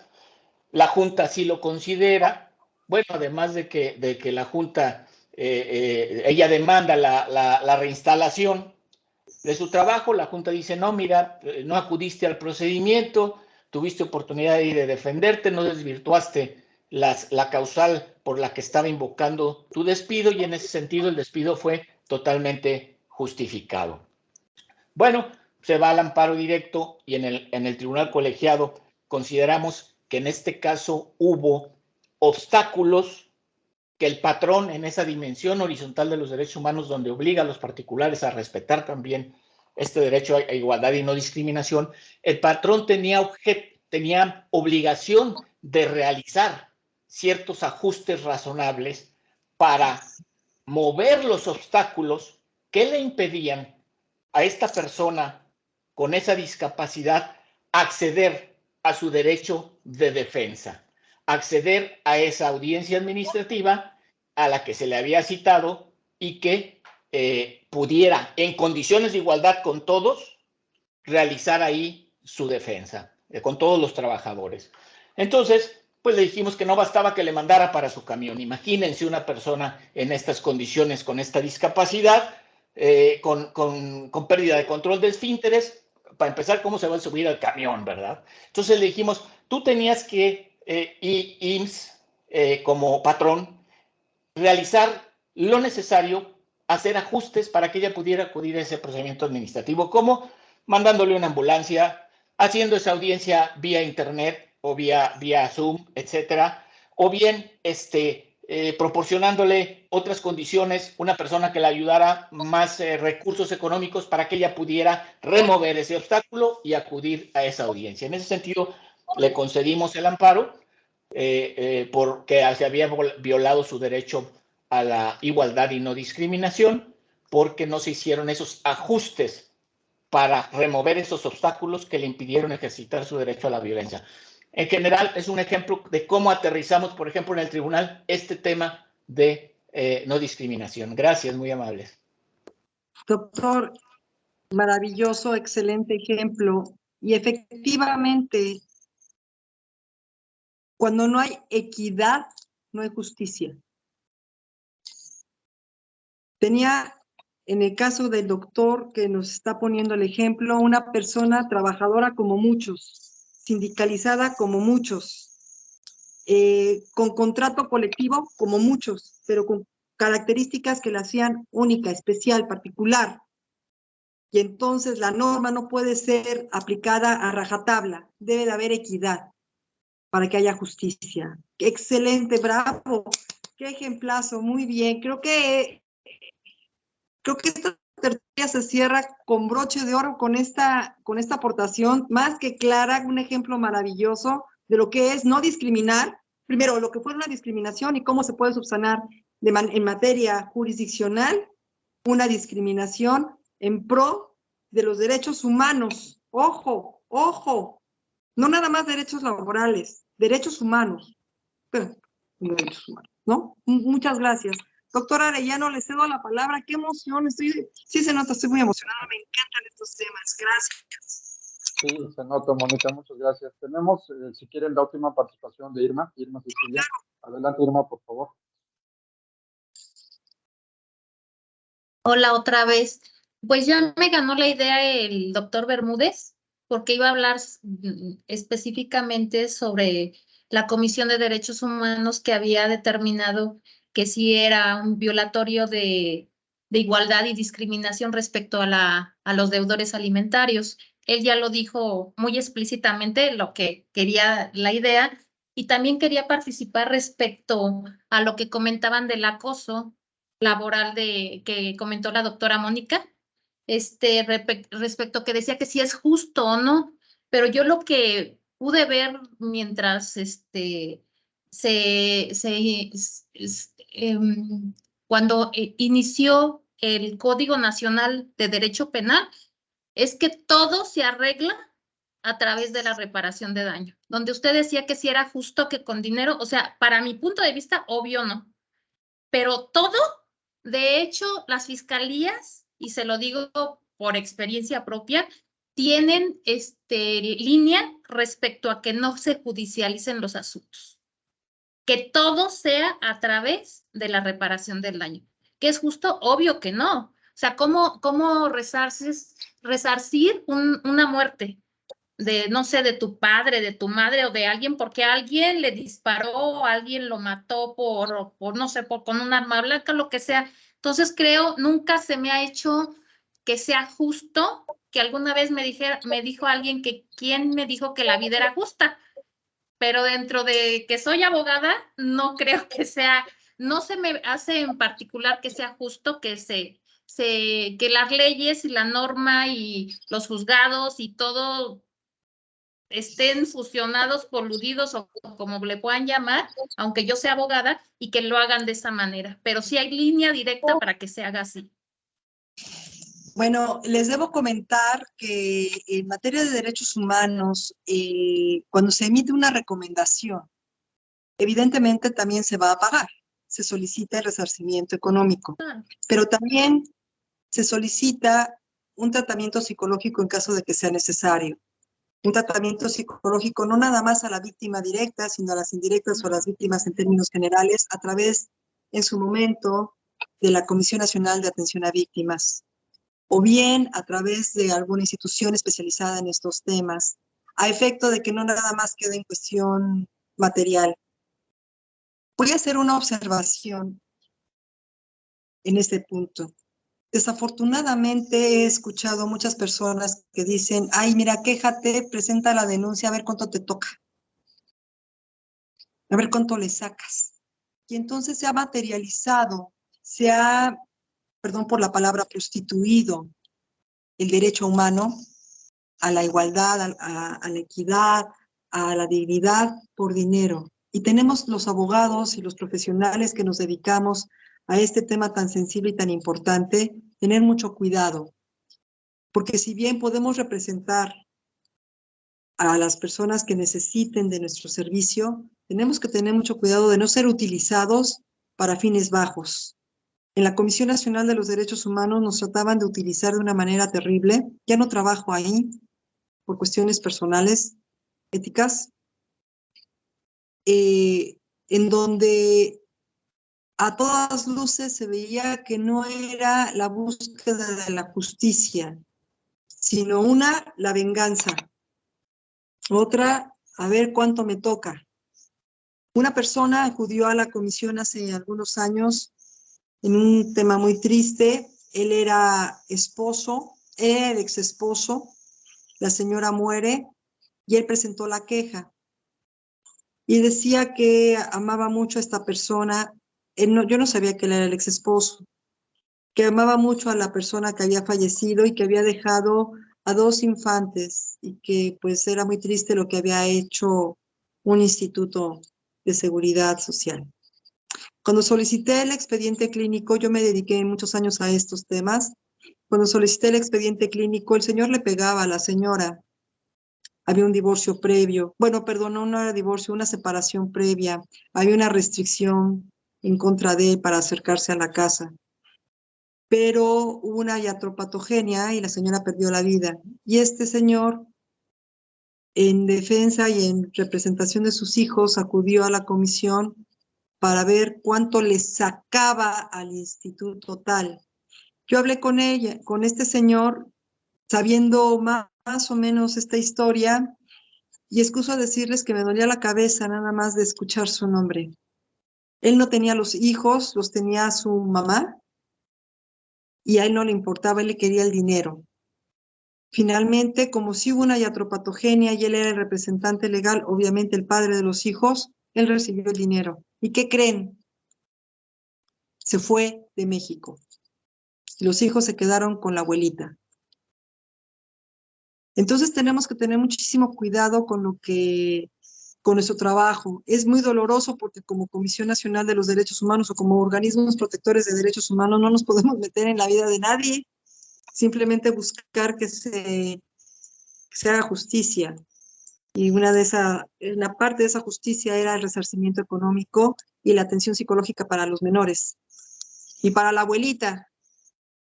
La Junta sí lo considera. Bueno, además de que la Junta, ella demanda la reinstalación de su trabajo, la Junta dice, no, mira, no acudiste al procedimiento, tuviste oportunidad de defenderte, no desvirtuaste la causal por la que estaba invocando tu despido, y en ese sentido el despido fue totalmente justificado. Bueno, se va al amparo directo y en el tribunal colegiado consideramos que en este caso hubo obstáculos que el patrón, en esa dimensión horizontal de los derechos humanos, donde obliga a los particulares a respetar también este derecho a igualdad y no discriminación, el patrón tenía obligación de realizar ciertos ajustes razonables para mover los obstáculos que le impedían a esta persona con esa discapacidad acceder a su derecho de defensa, acceder a esa audiencia administrativa a la que se le había citado y que pudiera, en condiciones de igualdad con todos, realizar ahí su defensa, con todos los trabajadores. Entonces, pues le dijimos que no bastaba que le mandara para su camión. Imagínense una persona en estas condiciones, con esta discapacidad, con pérdida de control de esfínteres. Para empezar, ¿cómo se va a subir al camión, verdad? Entonces le dijimos, tú tenías que, IMSS, como patrón, realizar lo necesario, hacer ajustes para que ella pudiera acudir a ese procedimiento administrativo, como mandándole una ambulancia, haciendo esa audiencia vía internet o vía Zoom, etcétera, o bien proporcionándole otras condiciones, una persona que le ayudara, más recursos económicos para que ella pudiera remover ese obstáculo y acudir a esa audiencia. En ese sentido, le concedimos el amparo porque se había violado su derecho a la igualdad y no discriminación, porque no se hicieron esos ajustes para remover esos obstáculos que le impidieron ejercitar su derecho a la violencia. En general, es un ejemplo de cómo aterrizamos, por ejemplo, en el tribunal, este tema de no discriminación. Gracias, muy amables. Doctor, maravilloso, excelente ejemplo. Y efectivamente, cuando no hay equidad, no hay justicia. Tenía, en el caso del doctor que nos está poniendo el ejemplo, una persona trabajadora como muchos, sindicalizada como muchos, con contrato colectivo como muchos, pero con características que la hacían única, especial, particular. Y entonces la norma no puede ser aplicada a rajatabla, debe de haber equidad para que haya justicia. Excelente, bravo, qué ejemplazo, muy bien. Creo que esta tertulia se cierra con broche de oro con esta aportación más que clara, un ejemplo maravilloso de lo que es no discriminar, primero lo que fue una discriminación y cómo se puede subsanar en materia jurisdiccional una discriminación en pro de los derechos humanos. Ojo, ojo, no nada más derechos laborales, derechos humanos. de Derechos Humanos, ¿no? Muchas gracias. Doctora Arellano, le cedo la palabra. ¡Qué emoción! Sí se nota, estoy muy emocionada. Me encantan estos temas. Gracias. Sí, se nota, Mónica, muchas gracias. Tenemos, si quieren, la última participación de Irma Cecilia. Adelante, Irma, por favor. Hola otra vez. Pues ya me ganó la idea el doctor Bermúdez, porque iba a hablar específicamente sobre la Comisión de Derechos Humanos que había determinado que sí era un violatorio de igualdad y discriminación respecto a los deudores alimentarios. Él ya lo dijo muy explícitamente lo que quería la idea, y también quería participar respecto a lo que comentaban del acoso laboral que comentó la doctora Mónica, respecto que decía que si es justo o no, pero yo lo que pude ver mientras cuando inició el Código Nacional de Derecho Penal, es que todo se arregla a través de la reparación de daño. Donde usted decía que si era justo que con dinero, o sea, para mi punto de vista, obvio no. Pero todo, de hecho, las fiscalías, y se lo digo por experiencia propia, tienen línea respecto a que no se judicialicen los asuntos. Que todo sea a través de la reparación del daño. ¿Que es justo? Obvio que no. O sea, ¿cómo resarcir una muerte de, no sé, de tu padre, de tu madre o de alguien, porque alguien le disparó, alguien lo mató por no sé, con un arma blanca, lo que sea? Entonces nunca se me ha hecho que sea justo, que alguna vez me dijo alguien que quién me dijo que la vida era justa, pero dentro de que soy abogada, no creo que sea, no se me hace en particular que sea justo que que las leyes y la norma y los juzgados y todo estén fusionados, coludidos o como le puedan llamar, aunque yo sea abogada, y que lo hagan de esa manera. Pero sí hay línea directa para que se haga así. Bueno, les debo comentar que en materia de derechos humanos, cuando se emite una recomendación, evidentemente también se va a pagar. Se solicita el resarcimiento económico, pero también se solicita un tratamiento psicológico en caso de que sea necesario. Un tratamiento psicológico no nada más a la víctima directa, sino a las indirectas o a las víctimas en términos generales, a través, en su momento, de la Comisión Nacional de Atención a Víctimas, o bien a través de alguna institución especializada en estos temas, a efecto de que no nada más quede en cuestión material. Voy a hacer una observación en este punto. Desafortunadamente he escuchado muchas personas que dicen, ay, mira, quéjate, presenta la denuncia, a ver cuánto te toca, a ver cuánto le sacas. Y entonces se ha materializado, perdón por la palabra, prostituido el derecho humano a la igualdad, a la equidad, a la dignidad por dinero. Y tenemos los abogados y los profesionales que nos dedicamos a este tema tan sensible y tan importante, tener mucho cuidado. Porque si bien podemos representar a las personas que necesiten de nuestro servicio, tenemos que tener mucho cuidado de no ser utilizados para fines bajos. En la Comisión Nacional de los Derechos Humanos nos trataban de utilizar de una manera terrible. Ya no trabajo ahí por cuestiones personales, éticas, en donde a todas luces se veía que no era la búsqueda de la justicia, sino la venganza. Otra, a ver cuánto me toca. Una persona acudió a la comisión hace algunos años en un tema muy triste. Él era esposo, era el ex esposo, la señora muere y él presentó la queja. Y decía que amaba mucho a esta persona. Yo no sabía que él era el ex esposo, que amaba mucho a la persona que había fallecido y que había dejado a 2 infantes y que pues era muy triste lo que había hecho un instituto de seguridad social. Cuando solicité el expediente clínico, yo me dediqué muchos años a estos temas. Cuando solicité el expediente clínico, el señor le pegaba a la señora. había un divorcio previo, bueno, perdón, no era divorcio, una separación previa, había una restricción en contra de él para acercarse a la casa. Pero hubo una iatropatogenia y la señora perdió la vida. Y este señor, en defensa y en representación de sus hijos, acudió a la comisión para ver cuánto le sacaba al instituto tal. Yo hablé con ella, con este señor, sabiendo más o menos esta historia, y excuso a decirles que me dolía la cabeza nada más de escuchar su nombre. Él no tenía los hijos, los tenía su mamá, y a él no le importaba, él le quería el dinero. Finalmente, como si hubo una iatropatogenia y él era el representante legal, obviamente el padre de los hijos, él recibió el dinero. ¿Y qué creen? Se fue de México. Los hijos se quedaron con la abuelita. Entonces tenemos que tener muchísimo cuidado con nuestro trabajo. Es muy doloroso porque como Comisión Nacional de los Derechos Humanos o como organismos protectores de derechos humanos no nos podemos meter en la vida de nadie, simplemente buscar que se haga justicia. Y una parte de esa justicia era el resarcimiento económico y la atención psicológica para los menores. Y para la abuelita,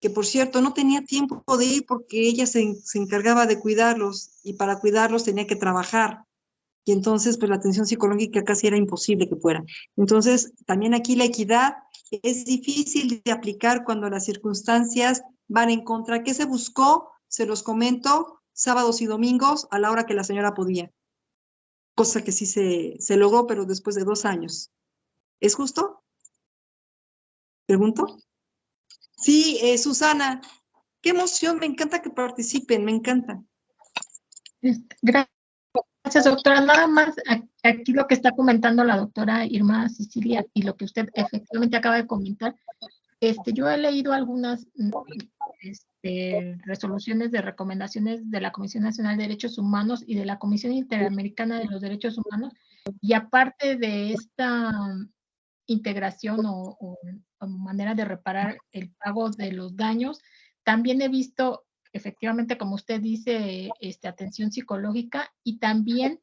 que por cierto no tenía tiempo de ir porque ella se encargaba de cuidarlos y para cuidarlos tenía que trabajar. Y entonces pues la atención psicológica casi era imposible que fuera. Entonces también aquí la equidad es difícil de aplicar cuando las circunstancias van en contra. ¿Qué se buscó? Se los comento, sábados y domingos a la hora que la señora podía. Cosa que sí se logró, pero después de 2 años. ¿Es justo? ¿Pregunto? Sí, Susana, qué emoción, me encanta que participen, me encanta. Gracias, doctora. Nada más aquí lo que está comentando la doctora Irma Sicilia y lo que usted efectivamente acaba de comentar. Yo he leído algunas resoluciones de recomendaciones de la Comisión Nacional de Derechos Humanos y de la Comisión Interamericana de los Derechos Humanos, y aparte de esta integración o manera de reparar el pago de los daños, también he visto efectivamente, como usted dice, atención psicológica, y también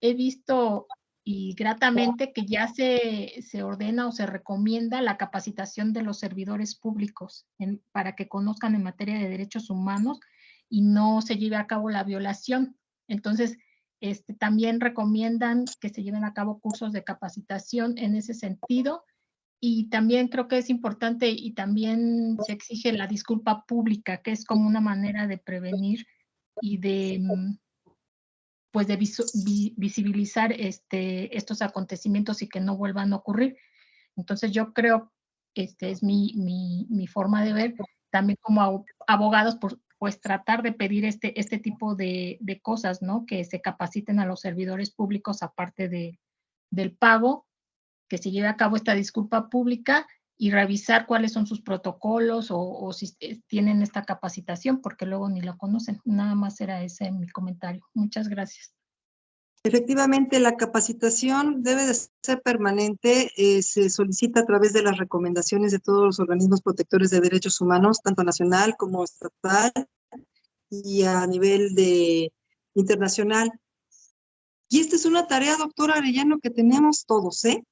he visto y gratamente que ya se ordena o se recomienda la capacitación de los servidores públicos para que conozcan en materia de derechos humanos y no se lleve a cabo la violación. Entonces, también recomiendan que se lleven a cabo cursos de capacitación en ese sentido, y también creo que es importante y también se exige la disculpa pública, que es como una manera de prevenir y de pues de visibilizar estos acontecimientos y que no vuelvan a ocurrir. Entonces yo creo, es mi forma de ver, también como abogados, pues tratar de pedir este tipo de cosas, ¿no? Que se capaciten a los servidores públicos aparte del pago, que se lleve a cabo esta disculpa pública y revisar cuáles son sus protocolos o si tienen esta capacitación, porque luego ni lo conocen. Nada más era ese mi comentario. Muchas gracias. Efectivamente, la capacitación debe de ser permanente, se solicita a través de las recomendaciones de todos los organismos protectores de derechos humanos, tanto nacional como estatal y a nivel internacional. Y esta es una tarea, doctora Arellano, que tenemos todos, ¿eh?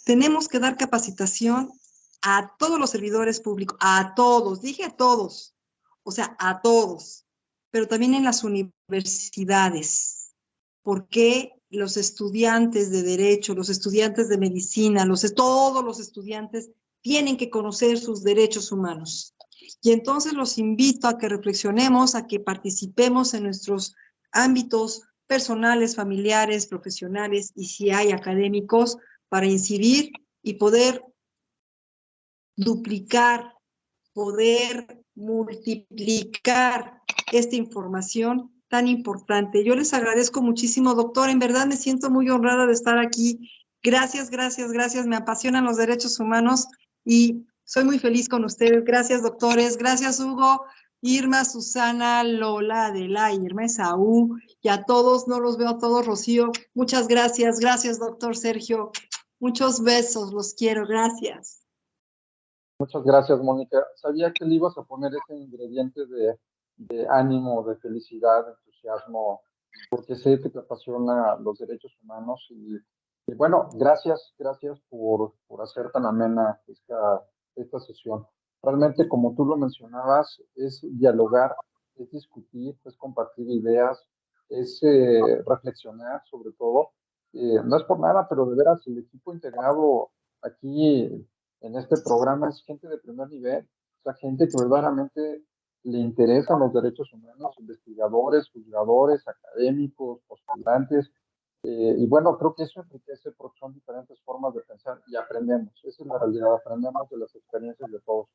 Tenemos que dar capacitación a todos los servidores públicos, a todos, dije a todos, o sea, a todos, pero también en las universidades. Porque los estudiantes de derecho, los estudiantes de medicina, todos los estudiantes tienen que conocer sus derechos humanos. Y entonces los invito a que reflexionemos, a que participemos en nuestros ámbitos personales, familiares, profesionales y si hay académicos, para incidir y poder duplicar, poder multiplicar esta información tan importante. Yo les agradezco muchísimo, doctor, en verdad me siento muy honrada de estar aquí. Gracias, gracias, gracias, me apasionan los derechos humanos y soy muy feliz con ustedes. Gracias, doctores, gracias, Hugo, Irma, Susana, Lola, Adela, Irma, Esaú, y a todos, no los veo a todos, Rocío, muchas gracias, gracias, doctor Sergio, muchos besos, los quiero, gracias. Muchas gracias, Mónica. Sabía que le ibas a poner ese ingrediente de ánimo, de felicidad, de entusiasmo porque sé que te apasiona los derechos humanos y bueno, gracias por hacer tan amena esta sesión. Realmente, como tú lo mencionabas, es dialogar, es discutir, es compartir ideas, es reflexionar sobre todo. No es por nada, pero de veras el equipo integrado aquí en este programa es gente de primer nivel, o sea, gente que verdaderamente le interesan los derechos humanos, investigadores, juzgadores, académicos, postulantes, y bueno, creo que eso enriquece porque son diferentes formas de pensar y aprendemos. Esa es la realidad, aprendemos de las experiencias de todos.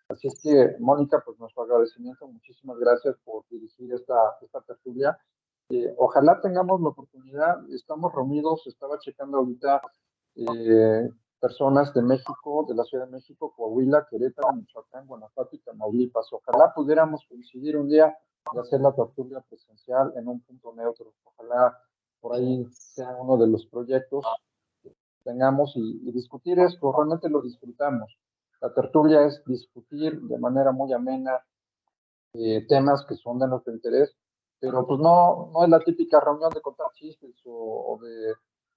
Así es que, Mónica, pues nuestro agradecimiento, muchísimas gracias por dirigir esta tertulia. Ojalá tengamos la oportunidad, estamos reunidos, estaba checando ahorita personas de México, de la Ciudad de México, Coahuila, Querétaro, Michoacán, Guanajuato y Tamaulipas. Ojalá pudiéramos coincidir un día y hacer la tertulia presencial en un punto neutro. Ojalá por ahí sea uno de los proyectos que tengamos y discutir esto. Realmente lo disfrutamos. La tertulia es discutir de manera muy amena temas que son de nuestro interés, pero pues no es la típica reunión de contar chistes o de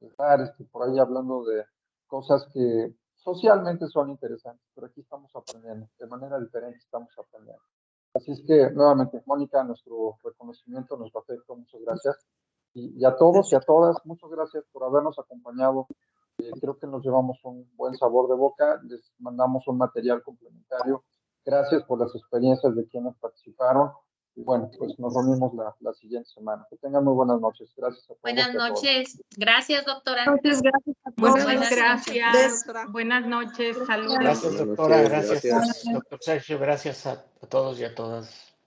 estar por ahí hablando de cosas que socialmente son interesantes, pero aquí estamos aprendiendo, de manera diferente estamos aprendiendo. Así es que, nuevamente, Mónica, nuestro reconocimiento, nuestro afecto, muchas gracias. Y a todos y a todas, muchas gracias por habernos acompañado. Creo que nos llevamos un buen sabor de boca, les mandamos un material complementario. Gracias por las experiencias de quienes participaron. Y bueno, pues nos reunimos la siguiente semana. Que tengan muy buenas noches. Gracias a todos. Buenas noches. Gracias, doctora. Muchas gracias a todos. Buenas gracias. Buenas noches. Saludos. Gracias, doctora. Gracias. Gracias, doctor Sergio. Gracias a todos y a todas.